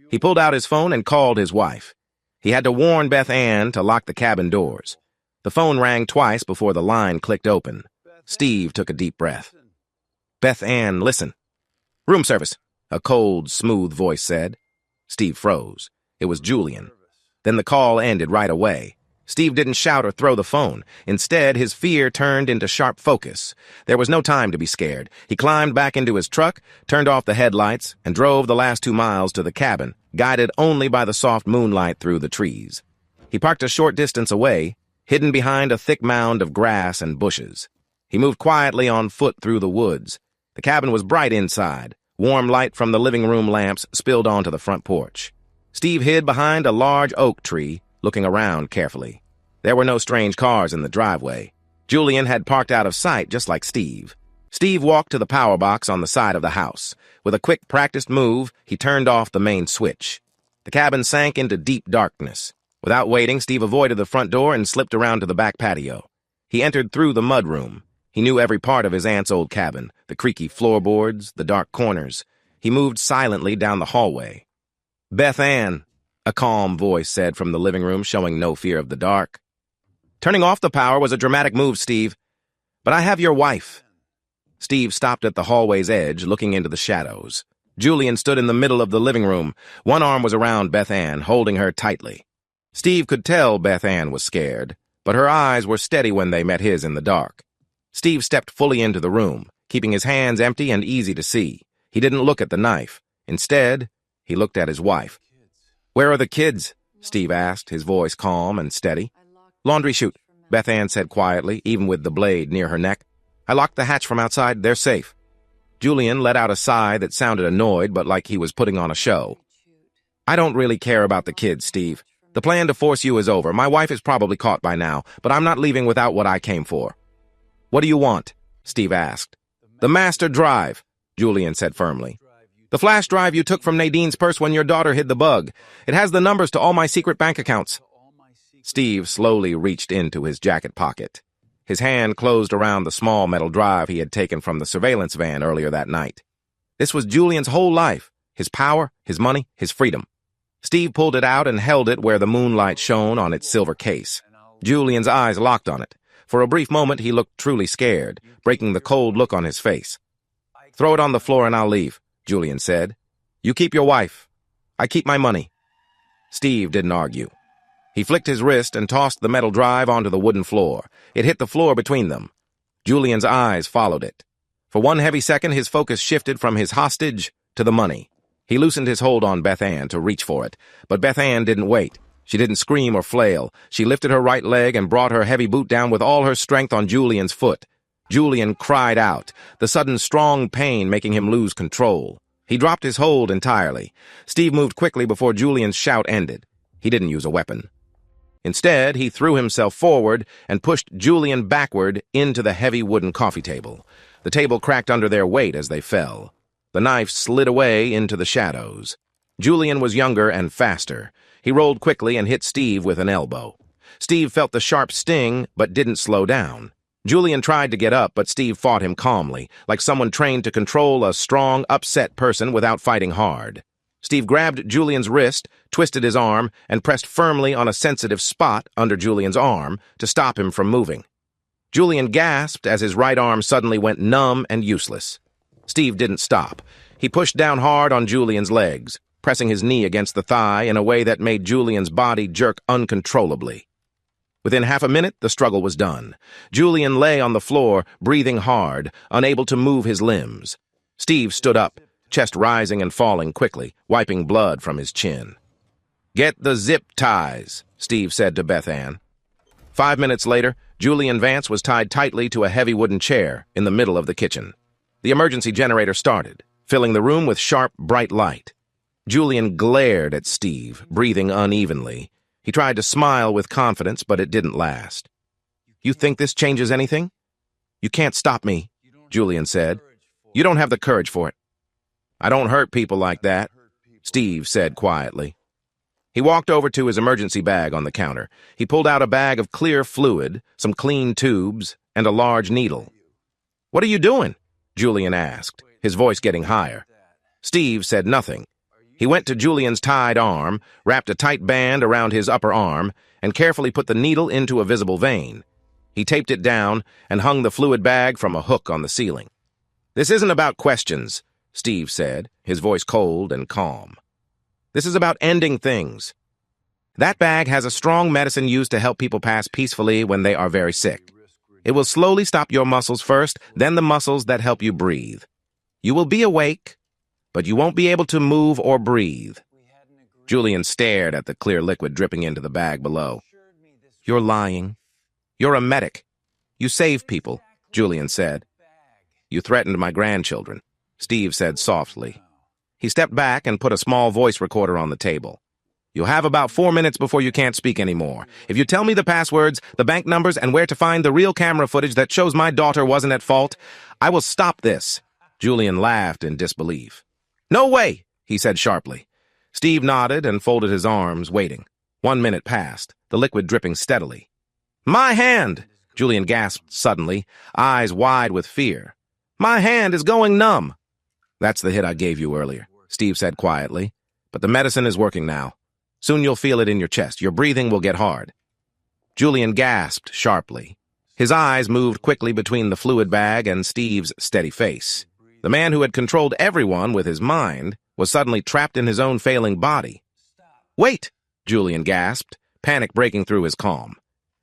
He pulled out his phone and called his wife. He had to warn Beth Ann to lock the cabin doors. The phone rang twice before the line clicked open. Steve took a deep breath. "Beth Ann, listen." "Room service," a cold, smooth voice said. Steve froze. It was Julian. Then the call ended right away. Steve didn't shout or throw the phone. Instead, his fear turned into sharp focus. There was no time to be scared. He climbed back into his truck, turned off the headlights, and drove the last 2 miles to the cabin, guided only by the soft moonlight through the trees. He parked a short distance away, hidden behind a thick mound of grass and bushes. He moved quietly on foot through the woods. The cabin was bright inside. Warm light from the living room lamps spilled onto the front porch. Steve hid behind a large oak tree, looking around carefully. There were no strange cars in the driveway. Julian had parked out of sight just like Steve. Steve walked to the power box on the side of the house. With a quick, practiced move, he turned off the main switch. The cabin sank into deep darkness. Without waiting, Steve avoided the front door and slipped around to the back patio. He entered through the mudroom. He knew every part of his aunt's old cabin, the creaky floorboards, the dark corners. He moved silently down the hallway. "Beth Ann," a calm voice said from the living room, showing no fear of the dark. "Turning off the power was a dramatic move, Steve. But I have your wife." Steve stopped at the hallway's edge, looking into the shadows. Julian stood in the middle of the living room. One arm was around Beth Ann, holding her tightly. Steve could tell Beth Ann was scared, but her eyes were steady when they met his in the dark. Steve stepped fully into the room, keeping his hands empty and easy to see. He didn't look at the knife. Instead, he looked at his wife. "Where are the kids?" Steve asked, his voice calm and steady. "Laundry chute," Beth Ann said quietly, even with the blade near her neck. "I locked the hatch from outside. They're safe." Julian let out a sigh that sounded annoyed, but like he was putting on a show. "I don't really care about the kids, Steve. The plan to force you is over. My wife is probably caught by now, but I'm not leaving without what I came for." "What do you want?" Steve asked. "The master drive," Julian said firmly. "The flash drive you took from Nadine's purse when your daughter hid the bug. It has the numbers to all my secret bank accounts." Steve slowly reached into his jacket pocket. His hand closed around the small metal drive he had taken from the surveillance van earlier that night. This was Julian's whole life, his power, his money, his freedom. Steve pulled it out and held it where the moonlight shone on its silver case. Julian's eyes locked on it. For a brief moment, he looked truly scared, breaking the cold look on his face. "Throw it on the floor and I'll leave," Julian said. You keep your wife. I keep my money. Steve didn't argue. He flicked his wrist and tossed the metal drive onto the wooden floor. It hit the floor between them. Julian's eyes followed it. For one heavy second, his focus shifted from his hostage to the money. He loosened his hold on Beth Ann to reach for it, but Beth Ann didn't wait. She didn't scream or flail. She lifted her right leg and brought her heavy boot down with all her strength on Julian's foot. Julian cried out, the sudden strong pain making him lose control. He dropped his hold entirely. Steve moved quickly before Julian's shout ended. He didn't use a weapon. Instead, he threw himself forward and pushed Julian backward into the heavy wooden coffee table. The table cracked under their weight as they fell. The knife slid away into the shadows. Julian was younger and faster. He rolled quickly and hit Steve with an elbow. Steve felt the sharp sting, but didn't slow down. Julian tried to get up, but Steve fought him calmly, like someone trained to control a strong, upset person without fighting hard. Steve grabbed Julian's wrist, twisted his arm, and pressed firmly on a sensitive spot under Julian's arm to stop him from moving. Julian gasped as his right arm suddenly went numb and useless. Steve didn't stop. He pushed down hard on Julian's legs, pressing his knee against the thigh in a way that made Julian's body jerk uncontrollably. Within half a minute, the struggle was done. Julian lay on the floor, breathing hard, unable to move his limbs. Steve stood up, chest rising and falling quickly, wiping blood from his chin. "Get the zip ties," Steve said to Beth Ann. 5 minutes later, Julian Vance was tied tightly to a heavy wooden chair in the middle of the kitchen. The emergency generator started, filling the room with sharp, bright light. Julian glared at Steve, breathing unevenly. He tried to smile with confidence, but it didn't last. "You think this changes anything?" "You can't stop me," Julian said. "You don't have the courage for it." "I don't hurt people like that," Steve said quietly. He walked over to his emergency bag on the counter. He pulled out a bag of clear fluid, some clean tubes, and a large needle. "What are you doing?" Julian asked, his voice getting higher. Steve said nothing. He went to Julian's tied arm, wrapped a tight band around his upper arm, and carefully put the needle into a visible vein. He taped it down and hung the fluid bag from a hook on the ceiling. "This isn't about questions," Steve said, his voice cold and calm. "This is about ending things. That bag has a strong medicine used to help people pass peacefully when they are very sick. It will slowly stop your muscles first, then the muscles that help you breathe. You will be awake, but you won't be able to move or breathe." Julian stared at the clear liquid dripping into the bag below. "You're lying. You're a medic. You save people," Julian said. "You threatened my grandchildren," Steve said softly. He stepped back and put a small voice recorder on the table. "You'll have about 4 minutes before you can't speak anymore. If you tell me the passwords, the bank numbers, and where to find the real camera footage that shows my daughter wasn't at fault, I will stop this." Julian laughed in disbelief. "No way," he said sharply. Steve nodded and folded his arms, waiting. 1 minute passed, the liquid dripping steadily. "My hand!" Julian gasped suddenly, eyes wide with fear. "My hand is going numb." "That's the hit I gave you earlier," Steve said quietly. "But the medicine is working now. Soon you'll feel it in your chest. Your breathing will get hard." Julian gasped sharply. His eyes moved quickly between the fluid bag and Steve's steady face. The man who had controlled everyone with his mind was suddenly trapped in his own failing body. "Wait!" Julian gasped, panic breaking through his calm.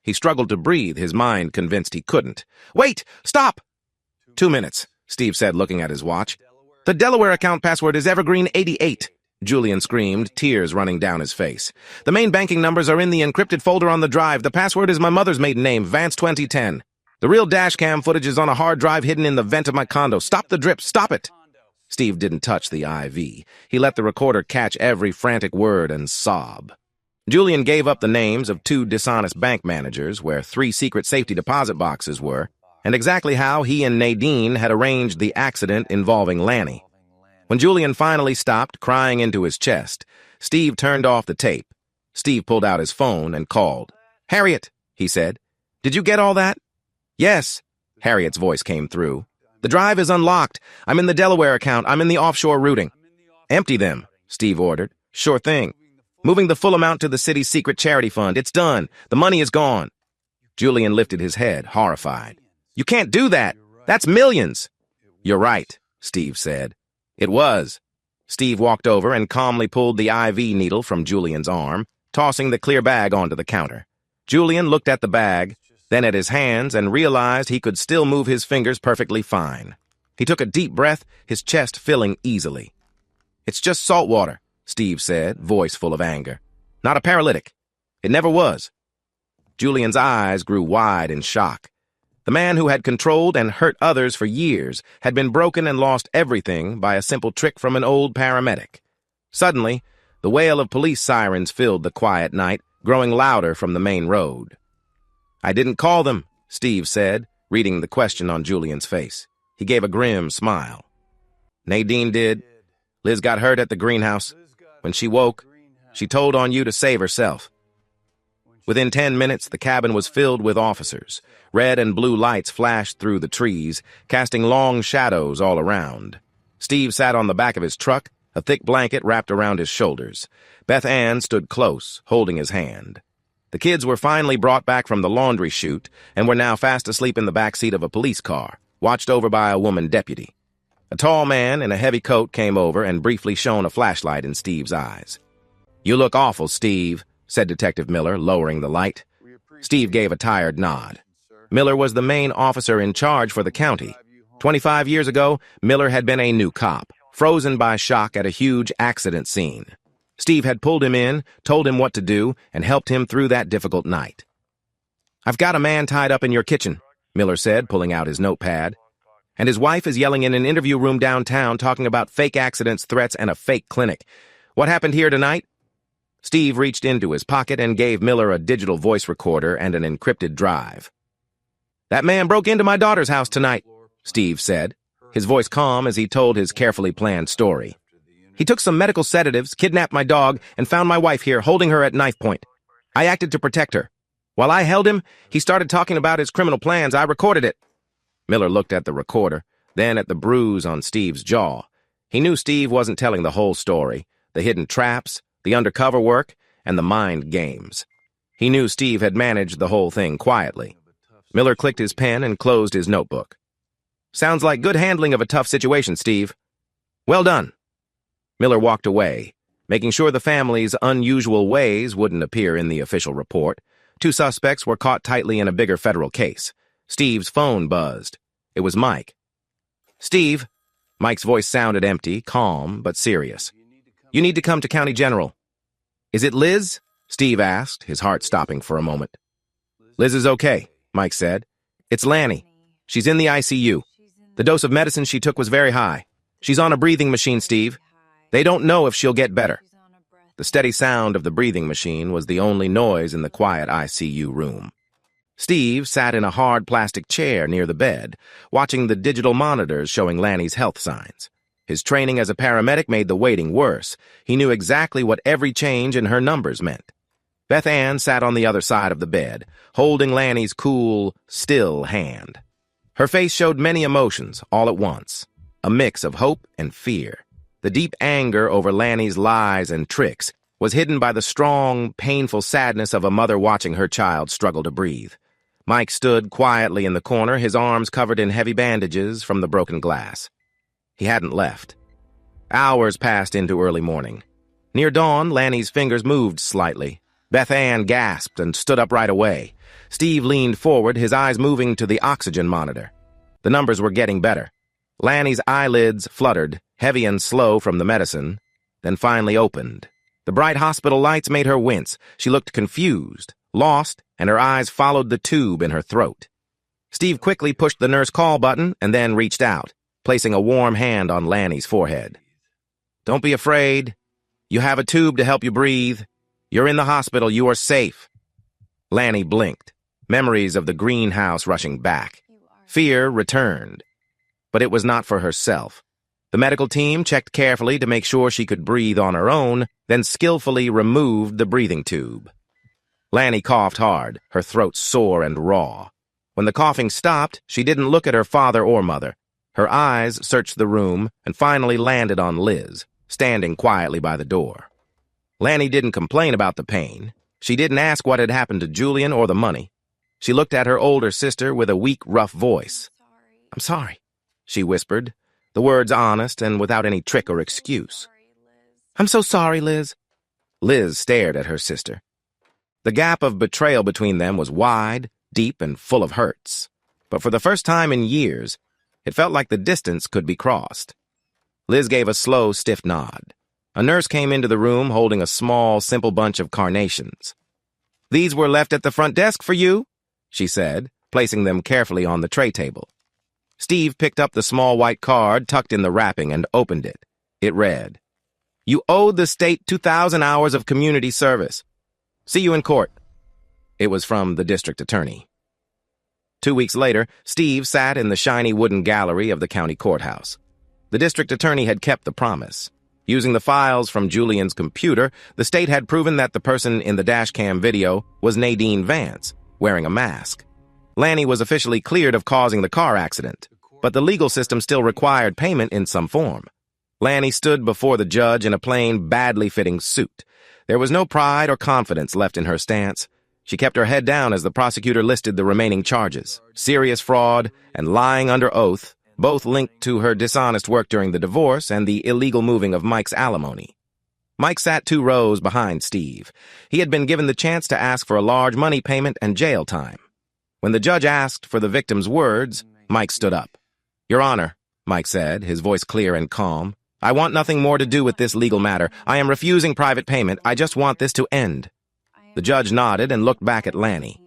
He struggled to breathe, his mind convinced he couldn't. "Wait! Stop!" 2 minutes, Steve said, looking at his watch. "The Delaware account password is Evergreen88. Julian screamed, tears running down his face. "The main banking numbers are in the encrypted folder on the drive. The password is my mother's maiden name, Vance 2010. The real dash cam footage is on a hard drive hidden in the vent of my condo. Stop the drip. Stop it." Steve didn't touch the IV. He let the recorder catch every frantic word and sob. Julian gave up the names of 2 dishonest bank managers where 3 secret safety deposit boxes were, and exactly how he and Nadine had arranged the accident involving Lanny. When Julian finally stopped, crying into his chest, Steve turned off the tape. Steve pulled out his phone and called. "Harriet," he said. "Did you get all that?" "Yes," Harriet's voice came through. "The drive is unlocked. I'm in the Delaware account. I'm in the offshore routing." "Empty them," Steve ordered. "Sure thing. Moving the full amount to the city's secret charity fund. It's done. The money is gone." Julian lifted his head, horrified. "You can't do that. That's millions." "You're right," Steve said. "It was." Steve walked over and calmly pulled the IV needle from Julian's arm, tossing the clear bag onto the counter. Julian looked at the bag, then at his hands, and realized he could still move his fingers perfectly fine. He took a deep breath, his chest filling easily. "It's just saltwater," Steve said, voice full of anger. "Not a paralytic. It never was." Julian's eyes grew wide in shock. The man who had controlled and hurt others for years had been broken and lost everything by a simple trick from an old paramedic. Suddenly, the wail of police sirens filled the quiet night, growing louder from the main road. "I didn't call them," Steve said, reading the question on Julian's face. He gave a grim smile. "Nadine did. Liz got hurt at the greenhouse. When she woke, she told on you to save herself." Within 10 minutes, the cabin was filled with officers. Red and blue lights flashed through the trees, casting long shadows all around. Steve sat on the back of his truck, a thick blanket wrapped around his shoulders. Beth Ann stood close, holding his hand. The kids were finally brought back from the laundry chute and were now fast asleep in the back seat of a police car, watched over by a woman deputy. A tall man in a heavy coat came over and briefly shone a flashlight in Steve's eyes. "You look awful, Steve," said Detective Miller, lowering the light. Steve gave a tired nod. Miller was the main officer in charge for the county. 25 years ago, Miller had been a new cop, frozen by shock at a huge accident scene. Steve had pulled him in, told him what to do, and helped him through that difficult night. "I've got a man tied up in your kitchen," Miller said, pulling out his notepad. "And his wife is yelling in an interview room downtown talking about fake accidents, threats, and a fake clinic. What happened here tonight?" Steve reached into his pocket and gave Miller a digital voice recorder and an encrypted drive. "That man broke into my daughter's house tonight," Steve said, his voice calm as he told his carefully planned story. "He took some medical sedatives, kidnapped my dog, and found my wife here, holding her at knife point. I acted to protect her. While I held him, he started talking about his criminal plans. I recorded it." Miller looked at the recorder, then at the bruise on Steve's jaw. He knew Steve wasn't telling the whole story, the hidden traps, the undercover work, and the mind games. He knew Steve had managed the whole thing quietly. Miller clicked his pen and closed his notebook. "Sounds like good handling of a tough situation, Steve. Well done." Miller walked away, making sure the family's unusual ways wouldn't appear in the official report. 2 suspects were caught tightly in a bigger federal case. Steve's phone buzzed. It was Mike. "Steve," Mike's voice sounded empty, calm, but serious. "You need to come to County General." "Is it Liz?" Steve asked, his heart stopping for a moment. "Liz is okay," Mike said. "It's Lanny. She's in the ICU. The dose of medicine she took was very high. She's on a breathing machine, Steve. They don't know if she'll get better." The steady sound of the breathing machine was the only noise in the quiet ICU room. Steve sat in a hard plastic chair near the bed, watching the digital monitors showing Lanny's health signs. His training as a paramedic made the waiting worse. He knew exactly what every change in her numbers meant. Beth Ann sat on the other side of the bed, holding Lanny's cool, still hand. Her face showed many emotions all at once, a mix of hope and fear. The deep anger over Lanny's lies and tricks was hidden by the strong, painful sadness of a mother watching her child struggle to breathe. Mike stood quietly in the corner, his arms covered in heavy bandages from the broken glass. He hadn't left. Hours passed into early morning. Near dawn, Lanny's fingers moved slightly. Beth Ann gasped and stood up right away. Steve leaned forward, his eyes moving to the oxygen monitor. The numbers were getting better. Lanny's eyelids fluttered, heavy and slow from the medicine, then finally opened. The bright hospital lights made her wince. She looked confused, lost, and her eyes followed the tube in her throat. Steve quickly pushed the nurse call button and then reached out, placing a warm hand on Lanny's forehead. "Don't be afraid. You have a tube to help you breathe. You're in the hospital. You are safe." Lanny blinked, memories of the greenhouse rushing back. Fear returned. But it was not for herself. The medical team checked carefully to make sure she could breathe on her own, then skillfully removed the breathing tube. Lanny coughed hard, her throat sore and raw. When the coughing stopped, she didn't look at her father or mother. Her eyes searched the room and finally landed on Liz, standing quietly by the door. Lanny didn't complain about the pain. She didn't ask what had happened to Julian or the money. She looked at her older sister with a weak, rough voice. "I'm sorry," she whispered, the words honest and without any trick or excuse. I'm so sorry, Liz. Liz stared at her sister. The gap of betrayal between them was wide, deep, and full of hurts. But for the first time in years, it felt like the distance could be crossed. Liz gave a slow, stiff nod. A nurse came into the room holding a small, simple bunch of carnations. "These were left at the front desk for you," she said, placing them carefully on the tray table. Steve picked up the small white card tucked in the wrapping and opened it. It read, "You owed the state 2,000 hours of community service. See you in court." It was from the district attorney. 2 weeks later, Steve sat in the shiny wooden gallery of the county courthouse. The district attorney had kept the promise. Using the files from Julian's computer, the state had proven that the person in the dashcam video was Nadine Vance, wearing a mask. Lanny was officially cleared of causing the car accident, but the legal system still required payment in some form. Lanny stood before the judge in a plain, badly fitting suit. There was no pride or confidence left in her stance. She kept her head down as the prosecutor listed the remaining charges: serious fraud and lying under oath, both linked to her dishonest work during the divorce and the illegal moving of Mike's alimony. Mike sat 2 rows behind Steve. He had been given the chance to ask for a large money payment and jail time. When the judge asked for the victim's words, Mike stood up. "Your Honor," Mike said, his voice clear and calm, "I want nothing more to do with this legal matter. I am refusing private payment. I just want this to end." The judge nodded and looked back at Lanny.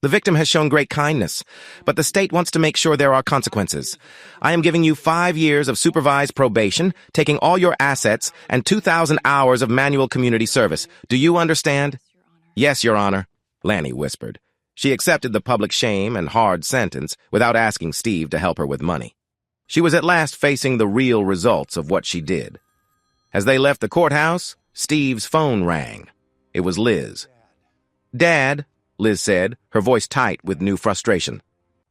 "The victim has shown great kindness, but the state wants to make sure there are consequences. I am giving you 5 years of supervised probation, taking all your assets, and 2,000 hours of manual community service. Do you understand?" "Yes, Your Honor," Lanny whispered. She accepted the public shame and hard sentence without asking Steve to help her with money. She was at last facing the real results of what she did. As they left the courthouse, Steve's phone rang. It was Liz. "Dad," Liz said, her voice tight with new frustration,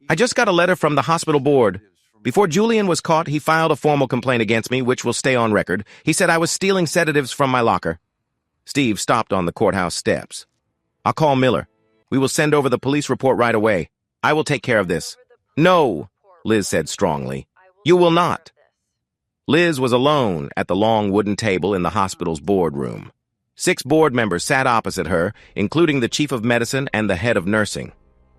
"I just got a letter from the hospital board. Before Julian was caught, he filed a formal complaint against me, which will stay on record. He said I was stealing sedatives from my locker." Steve stopped on the courthouse steps. "I'll call Miller. We will send over the police report right away. I will take care of this." "No," Liz said strongly. "You will not." Liz was alone at the long wooden table in the hospital's boardroom. 6 board members sat opposite her, including the chief of medicine and the head of nursing.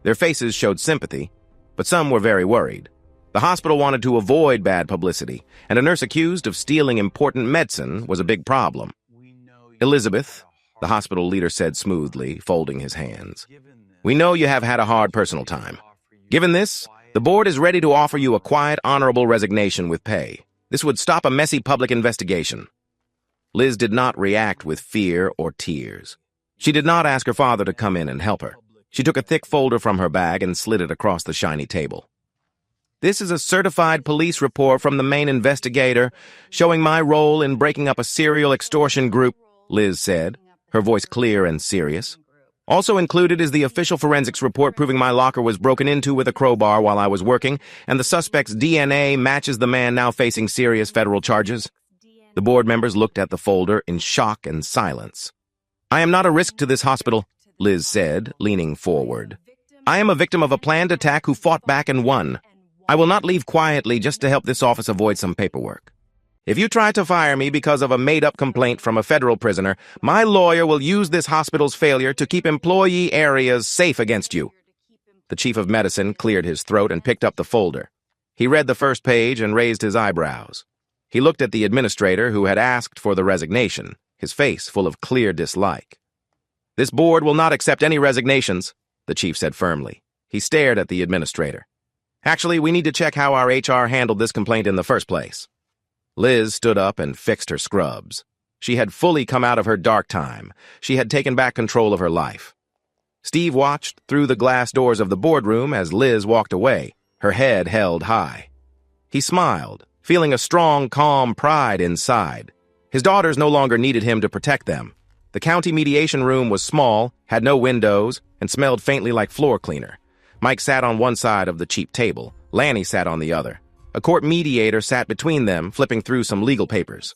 Their faces showed sympathy, but some were very worried. The hospital wanted to avoid bad publicity, and a nurse accused of stealing important medicine was a big problem. "Elizabeth," the hospital leader said smoothly, folding his hands, "we know you have had a hard personal time. Given this, the board is ready to offer you a quiet, honorable resignation with pay. This would stop a messy public investigation." Liz did not react with fear or tears. She did not ask her father to come in and help her. She took a thick folder from her bag and slid it across the shiny table. "This is a certified police report from the main investigator showing my role in breaking up a serial extortion group," Liz said, her voice clear and serious. "Also included is the official forensics report proving my locker was broken into with a crowbar while I was working, and the suspect's DNA matches the man now facing serious federal charges." The board members looked at the folder in shock and silence. "I am not a risk to this hospital," Liz said, leaning forward. "I am a victim of a planned attack who fought back and won. I will not leave quietly just to help this office avoid some paperwork. If you try to fire me because of a made-up complaint from a federal prisoner, my lawyer will use this hospital's failure to keep employee areas safe against you." The chief of medicine cleared his throat and picked up the folder. He read the first page and raised his eyebrows. He looked at the administrator who had asked for the resignation, his face full of clear dislike. "This board will not accept any resignations," the chief said firmly. He stared at the administrator. "Actually, we need to check how our HR handled this complaint in the first place." Liz stood up and fixed her scrubs. She had fully come out of her dark time. She had taken back control of her life. Steve watched through the glass doors of the boardroom as Liz walked away, her head held high. He smiled, feeling a strong, calm pride inside. His daughters no longer needed him to protect them. The county mediation room was small, had no windows, and smelled faintly like floor cleaner. Mike sat on one side of the cheap table. Lanny sat on the other. A court mediator sat between them, flipping through some legal papers.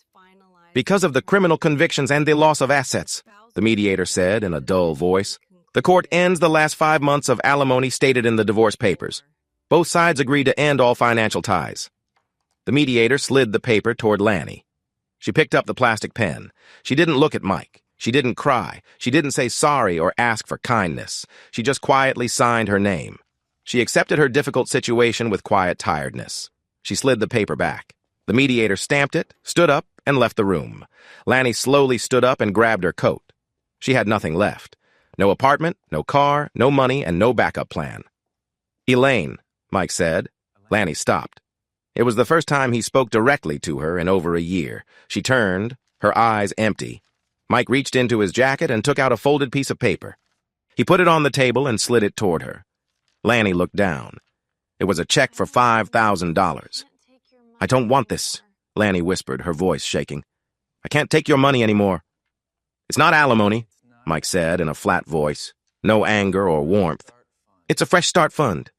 "Because of the criminal convictions and the loss of assets," the mediator said in a dull voice, "the court ends the last 5 months of alimony stated in the divorce papers. Both sides agree to end all financial ties." The mediator slid the paper toward Lanny. She picked up the plastic pen. She didn't look at Mike. She didn't cry. She didn't say sorry or ask for kindness. She just quietly signed her name. She accepted her difficult situation with quiet tiredness. She slid the paper back. The mediator stamped it, stood up, and left the room. Lanny slowly stood up and grabbed her coat. She had nothing left. No apartment, no car, no money, and no backup plan. "Elaine," Mike said. Lanny stopped. It was the first time he spoke directly to her in over a year. She turned, her eyes empty. Mike reached into his jacket and took out a folded piece of paper. He put it on the table and slid it toward her. Lanny looked down. It was a check for $5,000. "I don't want this," Lanny whispered, her voice shaking. "I can't take your money anymore." "It's not alimony," Mike said in a flat voice. No anger or warmth. "It's a fresh start fund.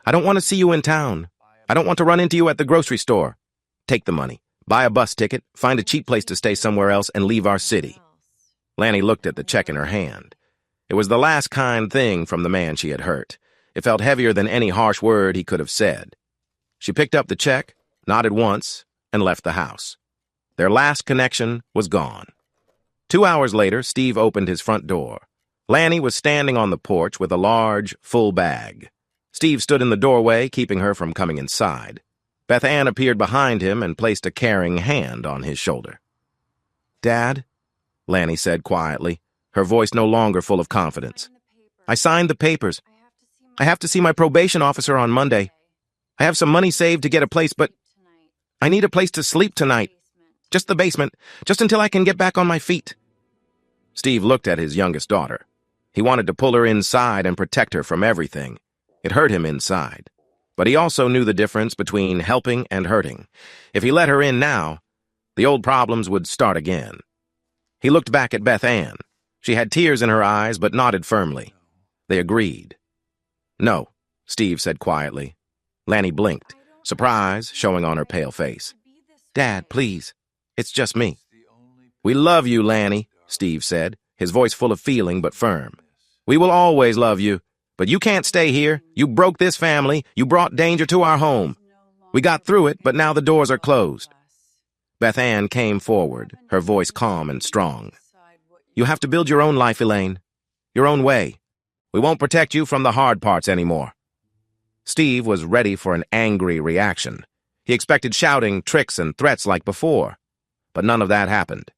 I don't want to see you in town. I don't want to run into you at the grocery store. Take the money. Buy a bus ticket, find a cheap place to stay somewhere else, and leave our city." Lanny looked at the check in her hand. It was the last kind thing from the man she had hurt. It felt heavier than any harsh word he could have said. She picked up the check, nodded once, and left the house. Their last connection was gone. 2 hours later, Steve opened his front door. Lanny was standing on the porch with a large, full bag. Steve stood in the doorway, keeping her from coming inside. Beth Ann appeared behind him and placed a caring hand on his shoulder. "Dad," Lanny said quietly, her voice no longer full of confidence. "I signed the papers. I have to see my probation officer on Monday. I have some money saved to get a place, but I need a place to sleep tonight. Just the basement, just until I can get back on my feet." Steve looked at his youngest daughter. He wanted to pull her inside and protect her from everything. It hurt him inside. But he also knew the difference between helping and hurting. If he let her in now, the old problems would start again. He looked back at Beth Ann. She had tears in her eyes, but nodded firmly. They agreed. "No," Steve said quietly. Lanny blinked, surprise showing on her pale face. "Dad, please. It's just me." "We love you, Lanny," Steve said, his voice full of feeling but firm. "We will always love you. But you can't stay here. You broke this family. You brought danger to our home. We got through it, but now the doors are closed." Beth Ann came forward, her voice calm and strong. "You have to build your own life, Elaine. Your own way. We won't protect you from the hard parts anymore." Steve was ready for an angry reaction. He expected shouting, tricks, and threats like before. But none of that happened.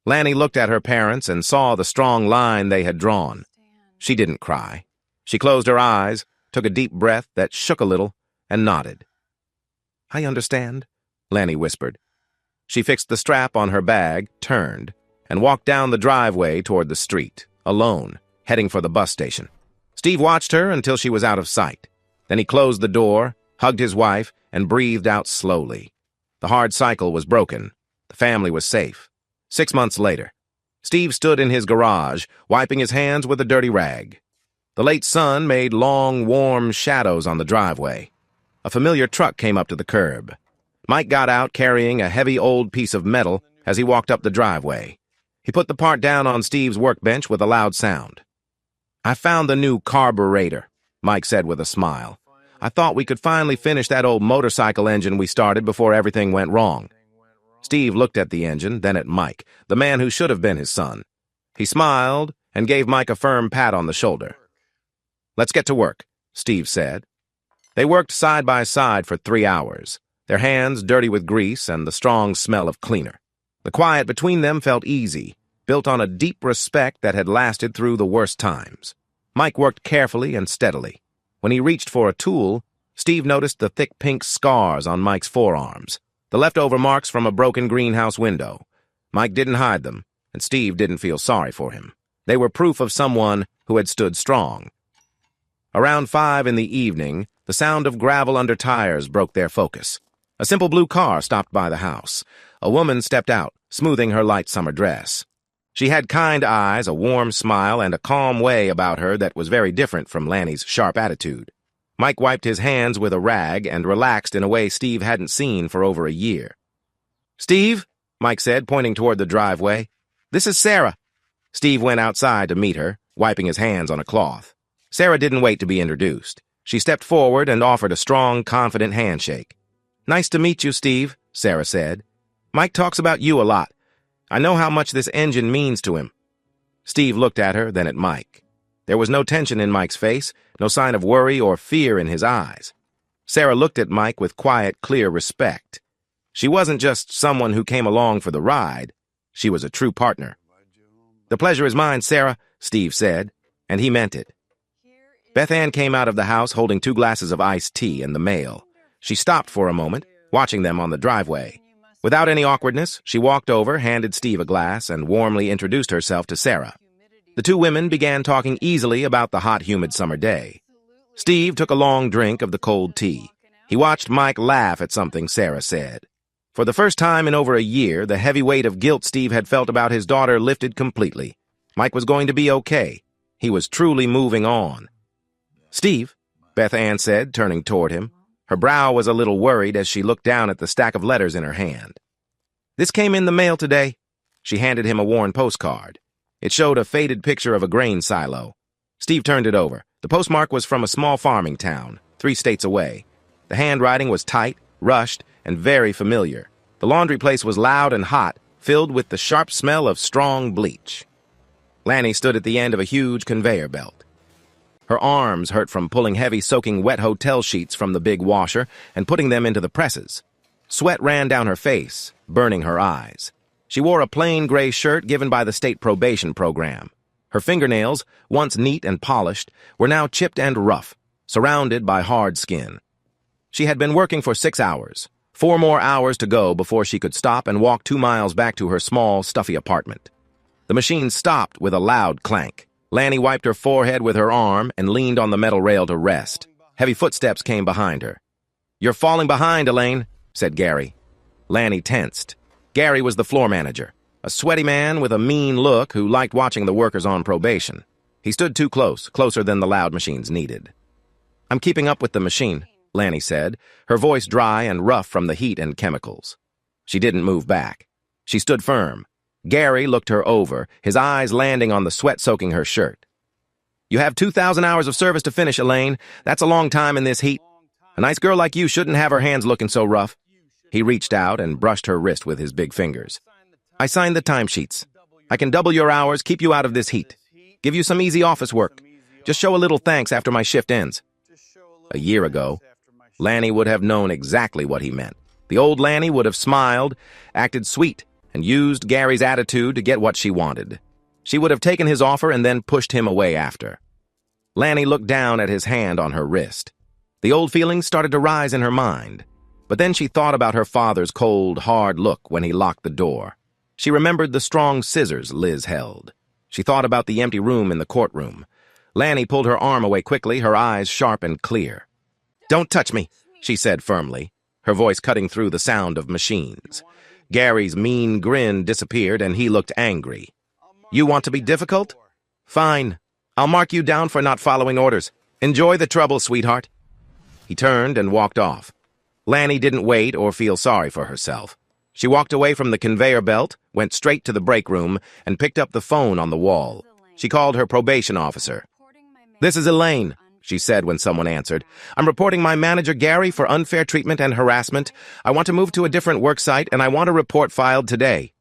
Lanny looked at her parents and saw the strong line they had drawn. She didn't cry. She closed her eyes, took a deep breath that shook a little, and nodded. "I understand," Lanny whispered. She fixed the strap on her bag, turned, and walked down the driveway toward the street, alone, heading for the bus station. Steve watched her until she was out of sight. Then he closed the door, hugged his wife, and breathed out slowly. The hard cycle was broken. The family was safe. 6 months later, Steve stood in his garage, wiping his hands with a dirty rag. The late sun made long, warm shadows on the driveway. A familiar truck came up to the curb. Mike got out carrying a heavy old piece of metal as he walked up the driveway. He put the part down on Steve's workbench with a loud sound. "I found the new carburetor," Mike said with a smile. "I thought we could finally finish that old motorcycle engine we started before everything went wrong." Steve looked at the engine, then at Mike, the man who should have been his son. He smiled and gave Mike a firm pat on the shoulder. "Let's get to work," Steve said. They worked side by side for 3 hours, their hands dirty with grease and the strong smell of cleaner. The quiet between them felt easy, built on a deep respect that had lasted through the worst times. Mike worked carefully and steadily. When he reached for a tool, Steve noticed the thick pink scars on Mike's forearms, the leftover marks from a broken greenhouse window. Mike didn't hide them, and Steve didn't feel sorry for him. They were proof of someone who had stood strong. Around 5 in the evening, the sound of gravel under tires broke their focus. A simple blue car stopped by the house. A woman stepped out, smoothing her light summer dress. She had kind eyes, a warm smile, and a calm way about her that was very different from Lanny's sharp attitude. Mike wiped his hands with a rag and relaxed in a way Steve hadn't seen for over a year. "Steve," Mike said, pointing toward the driveway. "This is Sarah." Steve went outside to meet her, wiping his hands on a cloth. Sarah didn't wait to be introduced. She stepped forward and offered a strong, confident handshake. "Nice to meet you, Steve," Sarah said. Mike talks about you a lot. I know how much this engine means to him." Steve looked at her, then at Mike. There was no tension in Mike's face, no sign of worry or fear in his eyes. Sarah looked at Mike with quiet, clear respect. She wasn't just someone who came along for the ride. She was a true partner. "The pleasure is mine, Sarah," Steve said, and he meant it. Beth Ann came out of the house holding 2 glasses of iced tea and the mail. She stopped for a moment, watching them on the driveway. Without any awkwardness, she walked over, handed Steve a glass, and warmly introduced herself to Sarah. The 2 women began talking easily about the hot, humid summer day. Steve took a long drink of the cold tea. He watched Mike laugh at something Sarah said. For the first time in over a year, the heavy weight of guilt Steve had felt about his daughter lifted completely. Mike was going to be okay. He was truly moving on. "Steve," Beth Ann said, turning toward him. Her brow was a little worried as she looked down at the stack of letters in her hand. "This came in the mail today." She handed him a worn postcard. It showed a faded picture of a grain silo. Steve turned it over. The postmark was from a small farming town, 3 states away. The handwriting was tight, rushed, and very familiar. The laundry place was loud and hot, filled with the sharp smell of strong bleach. Lanny stood at the end of a huge conveyor belt. Her arms hurt from pulling heavy, soaking wet hotel sheets from the big washer and putting them into the presses. Sweat ran down her face, burning her eyes. She wore a plain gray shirt given by the state probation program. Her fingernails, once neat and polished, were now chipped and rough, surrounded by hard skin. She had been working for 6 hours, 4 more hours to go before she could stop and walk 2 miles back to her small, stuffy apartment. The machine stopped with a loud clank. Lanny wiped her forehead with her arm and leaned on the metal rail to rest. Heavy footsteps came behind her. "You're falling behind, Elaine," said Gary. Lanny tensed. Gary was the floor manager, a sweaty man with a mean look who liked watching the workers on probation. He stood too close, closer than the loud machines needed. "I'm keeping up with the machine," Lanny said, her voice dry and rough from the heat and chemicals. She didn't move back. She stood firm. Gary looked her over, his eyes landing on the sweat soaking her shirt. "You have 2,000 hours of service to finish, Elaine. That's a long time in this heat. A nice girl like you shouldn't have her hands looking so rough." He reached out and brushed her wrist with his big fingers. "I signed the timesheets. I can double your hours, keep you out of this heat. Give you some easy office work. Just show a little thanks after my shift ends." A year ago, Lanny would have known exactly what he meant. The old Lanny would have smiled, acted sweet, and used Gary's attitude to get what she wanted. She would have taken his offer and then pushed him away after. Lanny looked down at his hand on her wrist. The old feelings started to rise in her mind. But then she thought about her father's cold, hard look when he locked the door. She remembered the strong scissors Liz held. She thought about the empty room in the courtroom. Lanny pulled her arm away quickly, her eyes sharp and clear. "Don't touch me," she said firmly, her voice cutting through the sound of machines. Gary's mean grin disappeared, and he looked angry. "You want to be difficult? Fine. I'll mark you down for not following orders. Enjoy the trouble, sweetheart." He turned and walked off. Lanny didn't wait or feel sorry for herself. She walked away from the conveyor belt, went straight to the break room, and picked up the phone on the wall. She called her probation officer. "This is Elaine," she said when someone answered. "I'm reporting my manager, Gary, for unfair treatment and harassment. I want to move to a different work site, and I want a report filed today."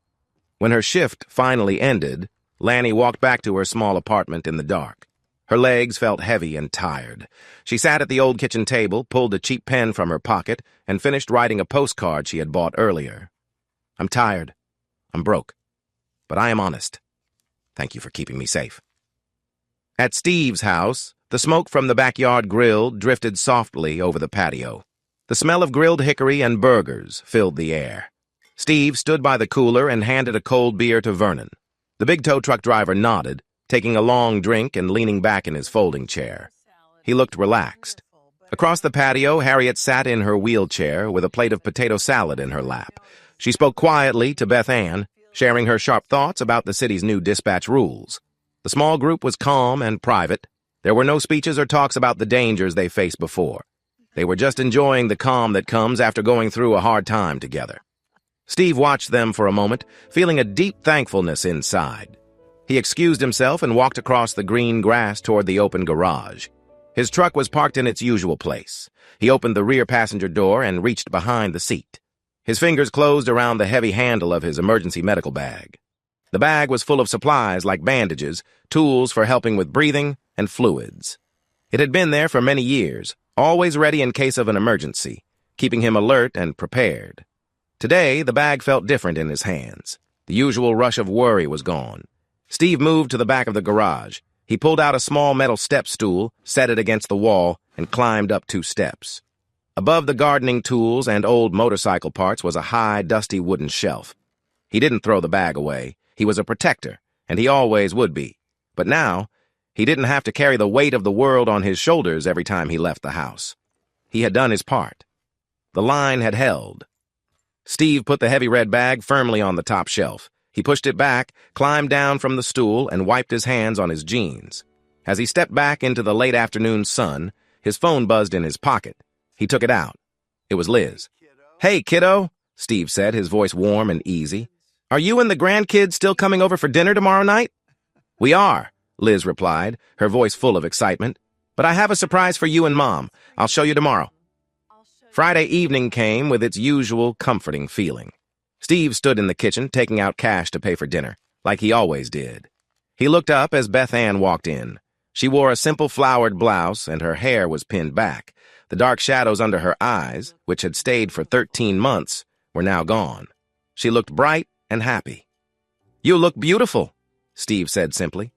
When her shift finally ended, Lanny walked back to her small apartment in the dark. Her legs felt heavy and tired. She sat at the old kitchen table, pulled a cheap pen from her pocket, and finished writing a postcard she had bought earlier. "I'm tired. I'm broke. But I am honest. Thank you for keeping me safe." At Steve's house, the smoke from the backyard grill drifted softly over the patio. The smell of grilled hickory and burgers filled the air. Steve stood by the cooler and handed a cold beer to Vernon. The big tow truck driver nodded, taking a long drink and leaning back in his folding chair. He looked relaxed. Across the patio, Harriet sat in her wheelchair with a plate of potato salad in her lap. She spoke quietly to Beth Ann, sharing her sharp thoughts about the city's new dispatch rules. The small group was calm and private. There were no speeches or talks about the dangers they faced before. They were just enjoying the calm that comes after going through a hard time together. Steve watched them for a moment, feeling a deep thankfulness inside. He excused himself and walked across the green grass toward the open garage. His truck was parked in its usual place. He opened the rear passenger door and reached behind the seat. His fingers closed around the heavy handle of his emergency medical bag. The bag was full of supplies like bandages, tools for helping with breathing, and fluids. It had been there for many years, always ready in case of an emergency, keeping him alert and prepared. Today, the bag felt different in his hands. The usual rush of worry was gone. Steve moved to the back of the garage. He pulled out a small metal step stool, set it against the wall, and climbed up 2 steps. Above the gardening tools and old motorcycle parts was a high, dusty wooden shelf. He didn't throw the bag away. He was a protector, and he always would be. But now, he didn't have to carry the weight of the world on his shoulders every time he left the house. He had done his part. The line had held. Steve put the heavy red bag firmly on the top shelf. He pushed it back, climbed down from the stool, and wiped his hands on his jeans. As he stepped back into the late afternoon sun, his phone buzzed in his pocket. He took it out. It was Liz. "Hey, kiddo," Steve said, his voice warm and easy. "Are you and the grandkids still coming over for dinner tomorrow night?" "We are," Liz replied, her voice full of excitement. "But I have a surprise for you and Mom. I'll show you tomorrow." Friday evening came with its usual comforting feeling. Steve stood in the kitchen, taking out cash to pay for dinner, like he always did. He looked up as Beth Ann walked in. She wore a simple flowered blouse, and her hair was pinned back. The dark shadows under her eyes, which had stayed for 13 months, were now gone. She looked bright and happy. "You look beautiful," Steve said simply.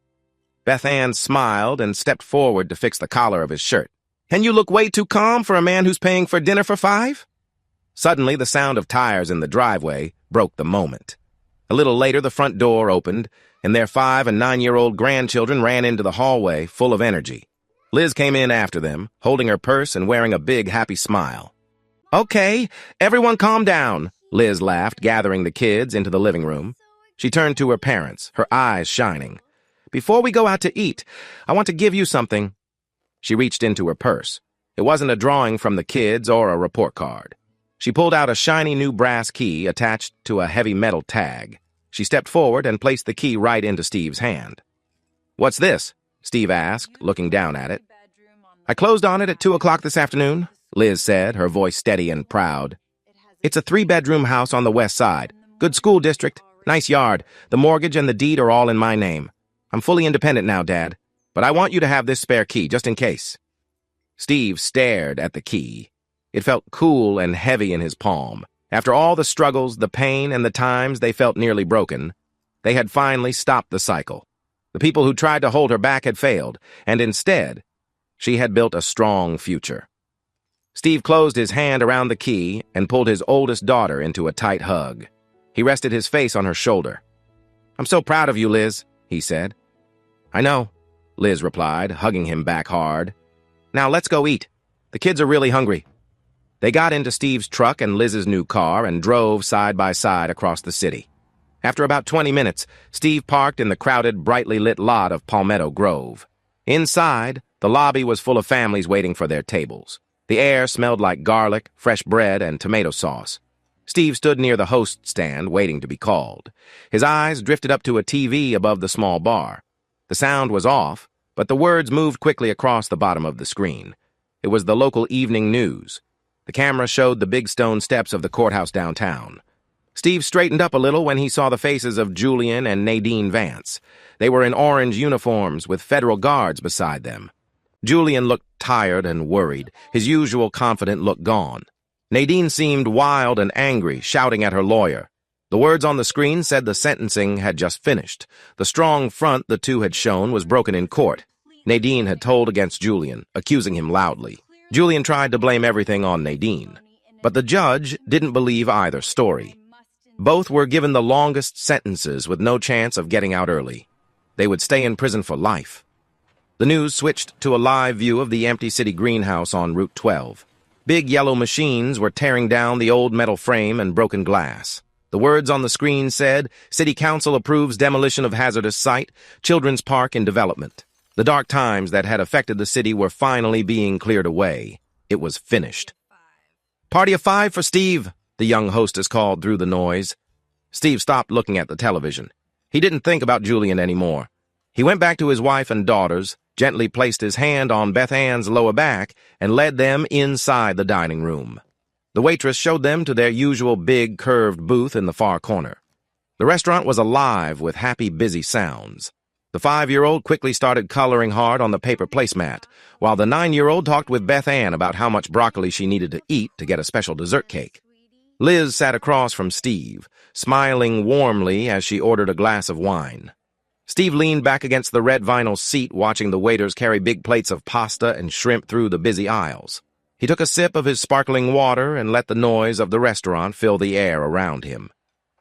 Beth Ann smiled and stepped forward to fix the collar of his shirt. "And you look way too calm for a man who's paying for dinner for 5? Suddenly, the sound of tires in the driveway broke the moment. A little later, the front door opened, and their 5- and 9-year-old grandchildren ran into the hallway, full of energy. Liz came in after them, holding her purse and wearing a big, happy smile. "Okay, everyone calm down," Liz laughed, gathering the kids into the living room. She turned to her parents, her eyes shining. "Before we go out to eat, I want to give you something." She reached into her purse. It wasn't a drawing from the kids or a report card. She pulled out a shiny new brass key attached to a heavy metal tag. She stepped forward and placed the key right into Steve's hand. "What's this?" Steve asked, looking down at it. "I closed on it at 2 o'clock this afternoon," Liz said, her voice steady and proud. "It's a 3-bedroom house on the west side. Good school district, nice yard. The mortgage and the deed are all in my name. I'm fully independent now, Dad, but I want you to have this spare key, just in case." Steve stared at the key. It felt cool and heavy in his palm. After all the struggles, the pain, and the times they felt nearly broken, they had finally stopped the cycle. The people who tried to hold her back had failed, and instead, she had built a strong future. Steve closed his hand around the key and pulled his oldest daughter into a tight hug. He rested his face on her shoulder. "I'm so proud of you, Liz," he said. "I know," Liz replied, hugging him back hard. "Now let's go eat. The kids are really hungry." They got into Steve's truck and Liz's new car and drove side by side across the city. After about 20 minutes, Steve parked in the crowded, brightly lit lot of Palmetto Grove. Inside, the lobby was full of families waiting for their tables. The air smelled like garlic, fresh bread, and tomato sauce. Steve stood near the host stand, waiting to be called. His eyes drifted up to a TV above the small bar. The sound was off, but the words moved quickly across the bottom of the screen. It was the local evening news. The camera showed the big stone steps of the courthouse downtown. Steve straightened up a little when he saw the faces of Julian and Nadine Vance. They were in orange uniforms with federal guards beside them. Julian looked tired and worried, his usual confident look gone. Nadine seemed wild and angry, shouting at her lawyer. The words on the screen said the sentencing had just finished. The strong front the two had shown was broken in court. Nadine had told against Julian, accusing him loudly. Julian tried to blame everything on Nadine, but the judge didn't believe either story. Both were given the longest sentences with no chance of getting out early. They would stay in prison for life. The news switched to a live view of the empty city greenhouse on Route 12. Big yellow machines were tearing down the old metal frame and broken glass. The words on the screen said, "City Council approves demolition of hazardous site, Children's Park in development." The dark times that had affected the city were finally being cleared away. It was finished. "Party of 5 for Steve," the young hostess called through the noise. Steve stopped looking at the television. He didn't think about Julian anymore. He went back to his wife and daughters, gently placed his hand on Beth Ann's lower back, and led them inside the dining room. The waitress showed them to their usual big, curved booth in the far corner. The restaurant was alive with happy, busy sounds. The 5-year-old quickly started coloring hard on the paper placemat, while the 9-year-old talked with Beth Ann about how much broccoli she needed to eat to get a special dessert cake. Liz sat across from Steve, smiling warmly as she ordered a glass of wine. Steve leaned back against the red vinyl seat, watching the waiters carry big plates of pasta and shrimp through the busy aisles. He took a sip of his sparkling water and let the noise of the restaurant fill the air around him.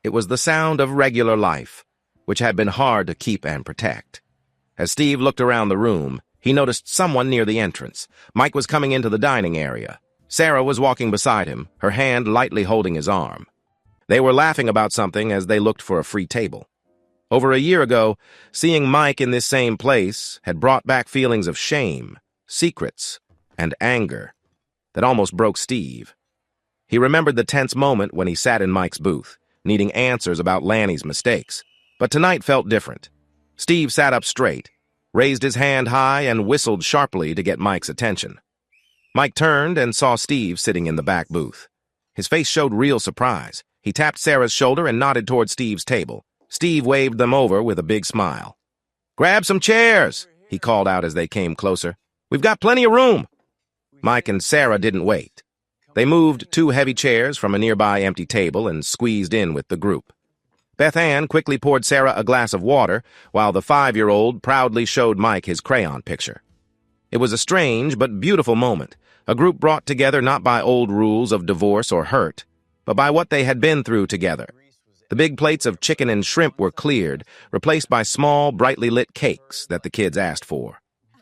It was the sound of regular life, which had been hard to keep and protect. As Steve looked around the room, he noticed someone near the entrance. Mike was coming into the dining area. Sarah was walking beside him, her hand lightly holding his arm. They were laughing about something as they looked for a free table. Over a year ago, seeing Mike in this same place had brought back feelings of shame, secrets, and anger that almost broke Steve. He remembered the tense moment when he sat in Mike's booth, needing answers about Lanny's mistakes. But tonight felt different. Steve sat up straight, raised his hand high, and whistled sharply to get Mike's attention. Mike turned and saw Steve sitting in the back booth. His face showed real surprise. He tapped Sarah's shoulder and nodded toward Steve's table. Steve waved them over with a big smile. "Grab some chairs," he called out as they came closer. "We've got plenty of room." Mike and Sarah didn't wait. They moved 2 heavy chairs from a nearby empty table and squeezed in with the group. Beth Ann quickly poured Sarah a glass of water, while the 5-year-old proudly showed Mike his crayon picture. It was a strange but beautiful moment, a group brought together not by old rules of divorce or hurt, but by what they had been through together. The big plates of chicken and shrimp were cleared, replaced by small, brightly lit cakes that the kids asked for.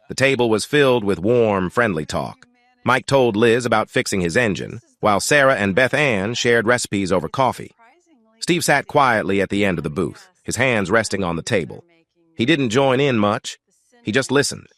The table was filled with warm, friendly talk. Mike told Liz about fixing his engine, while Sarah and Beth Ann shared recipes over coffee. Steve sat quietly at the end of the booth, his hands resting on the table. He didn't join in much. He just listened.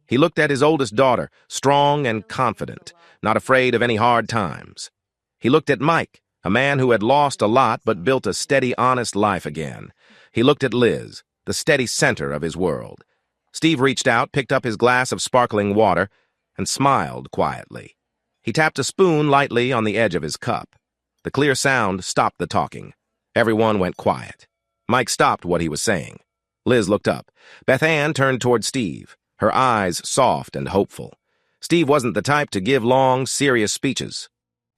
He looked at his oldest daughter, strong and confident, not afraid of any hard times. He looked at Mike, a man who had lost a lot but built a steady, honest life again. He looked at Liz, the steady center of his world. Steve reached out, picked up his glass of sparkling water, and smiled quietly. He tapped a spoon lightly on the edge of his cup. The clear sound stopped the talking. Everyone went quiet. Mike stopped what he was saying. Liz looked up. Beth Ann turned toward Steve, her eyes soft and hopeful. Steve wasn't the type to give long, serious speeches.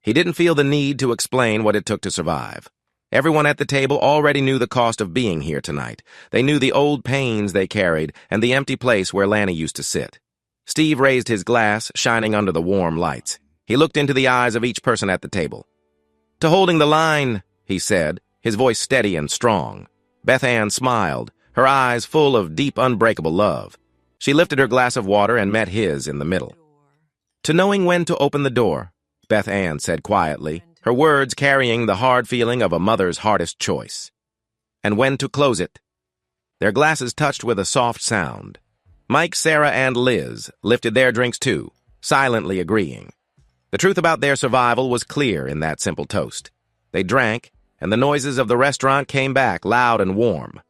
He didn't feel the need to explain what it took to survive. Everyone at the table already knew the cost of being here tonight. They knew the old pains they carried and the empty place where Lanny used to sit. Steve raised his glass, shining under the warm lights. He looked into the eyes of each person at the table. "To holding the line," he said, his voice steady and strong. Beth Ann smiled, her eyes full of deep, unbreakable love. She lifted her glass of water and met his in the middle. "To knowing when to open the door," Beth Ann said quietly, her words carrying the hard feeling of a mother's hardest choice. "And when to close it." Their glasses touched with a soft sound. Mike, Sarah, and Liz lifted their drinks too, silently agreeing. The truth about their survival was clear in that simple toast. They drank, and the noises of the restaurant came back loud and warm.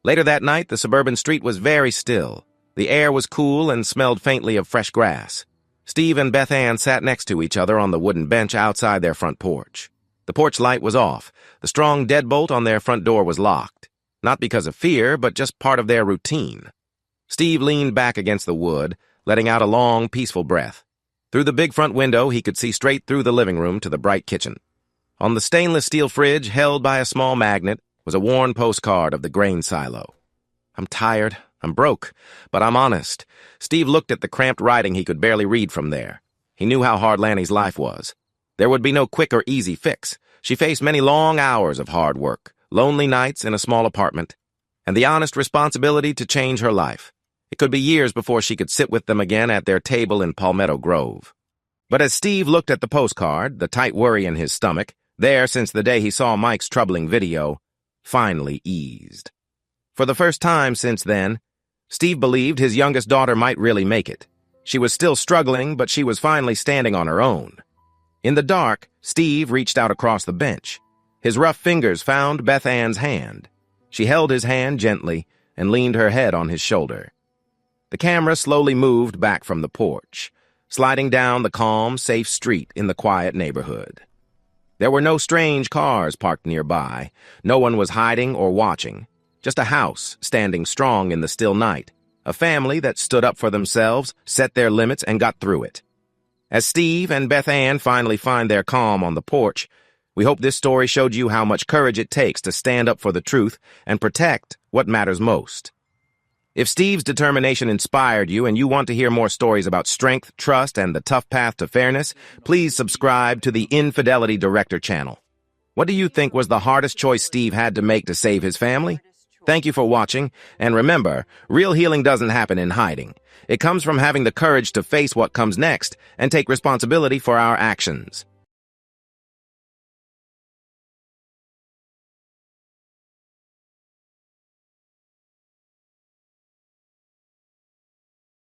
Later that night, the suburban street was very still. The air was cool and smelled faintly of fresh grass. Steve and Beth Ann sat next to each other on the wooden bench outside their front porch. The porch light was off. The strong deadbolt on their front door was locked. Not because of fear, but just part of their routine. Steve leaned back against the wood, letting out a long, peaceful breath. Through the big front window, he could see straight through the living room to the bright kitchen. On the stainless steel fridge, held by a small magnet, was a worn postcard of the grain silo. "I'm tired. I'm broke. But I'm honest." Steve looked at the cramped writing he could barely read from there. He knew how hard Lanny's life was. There would be no quick or easy fix. She faced many long hours of hard work, lonely nights in a small apartment, and the honest responsibility to change her life. It could be years before she could sit with them again at their table in Palmetto Grove. But as Steve looked at the postcard, the tight worry in his stomach, there since the day he saw Mike's troubling video, finally eased. For the first time since then, Steve believed his youngest daughter might really make it. She was still struggling, but she was finally standing on her own. In the dark, Steve reached out across the bench. His rough fingers found Beth Ann's hand. She held his hand gently and leaned her head on his shoulder. The camera slowly moved back from the porch, sliding down the calm, safe street in the quiet neighborhood. There were no strange cars parked nearby. No one was hiding or watching. Just a house standing strong in the still night. A family that stood up for themselves, set their limits, and got through it. As Steve and Beth Ann finally find their calm on the porch, we hope this story showed you how much courage it takes to stand up for the truth and protect what matters most. If Steve's determination inspired you and you want to hear more stories about strength, trust, and the tough path to fairness, please subscribe to the Infidelity Director channel. What do you think was the hardest choice Steve had to make to save his family? Thank you for watching, and remember, real healing doesn't happen in hiding. It comes from having the courage to face what comes next and take responsibility for our actions.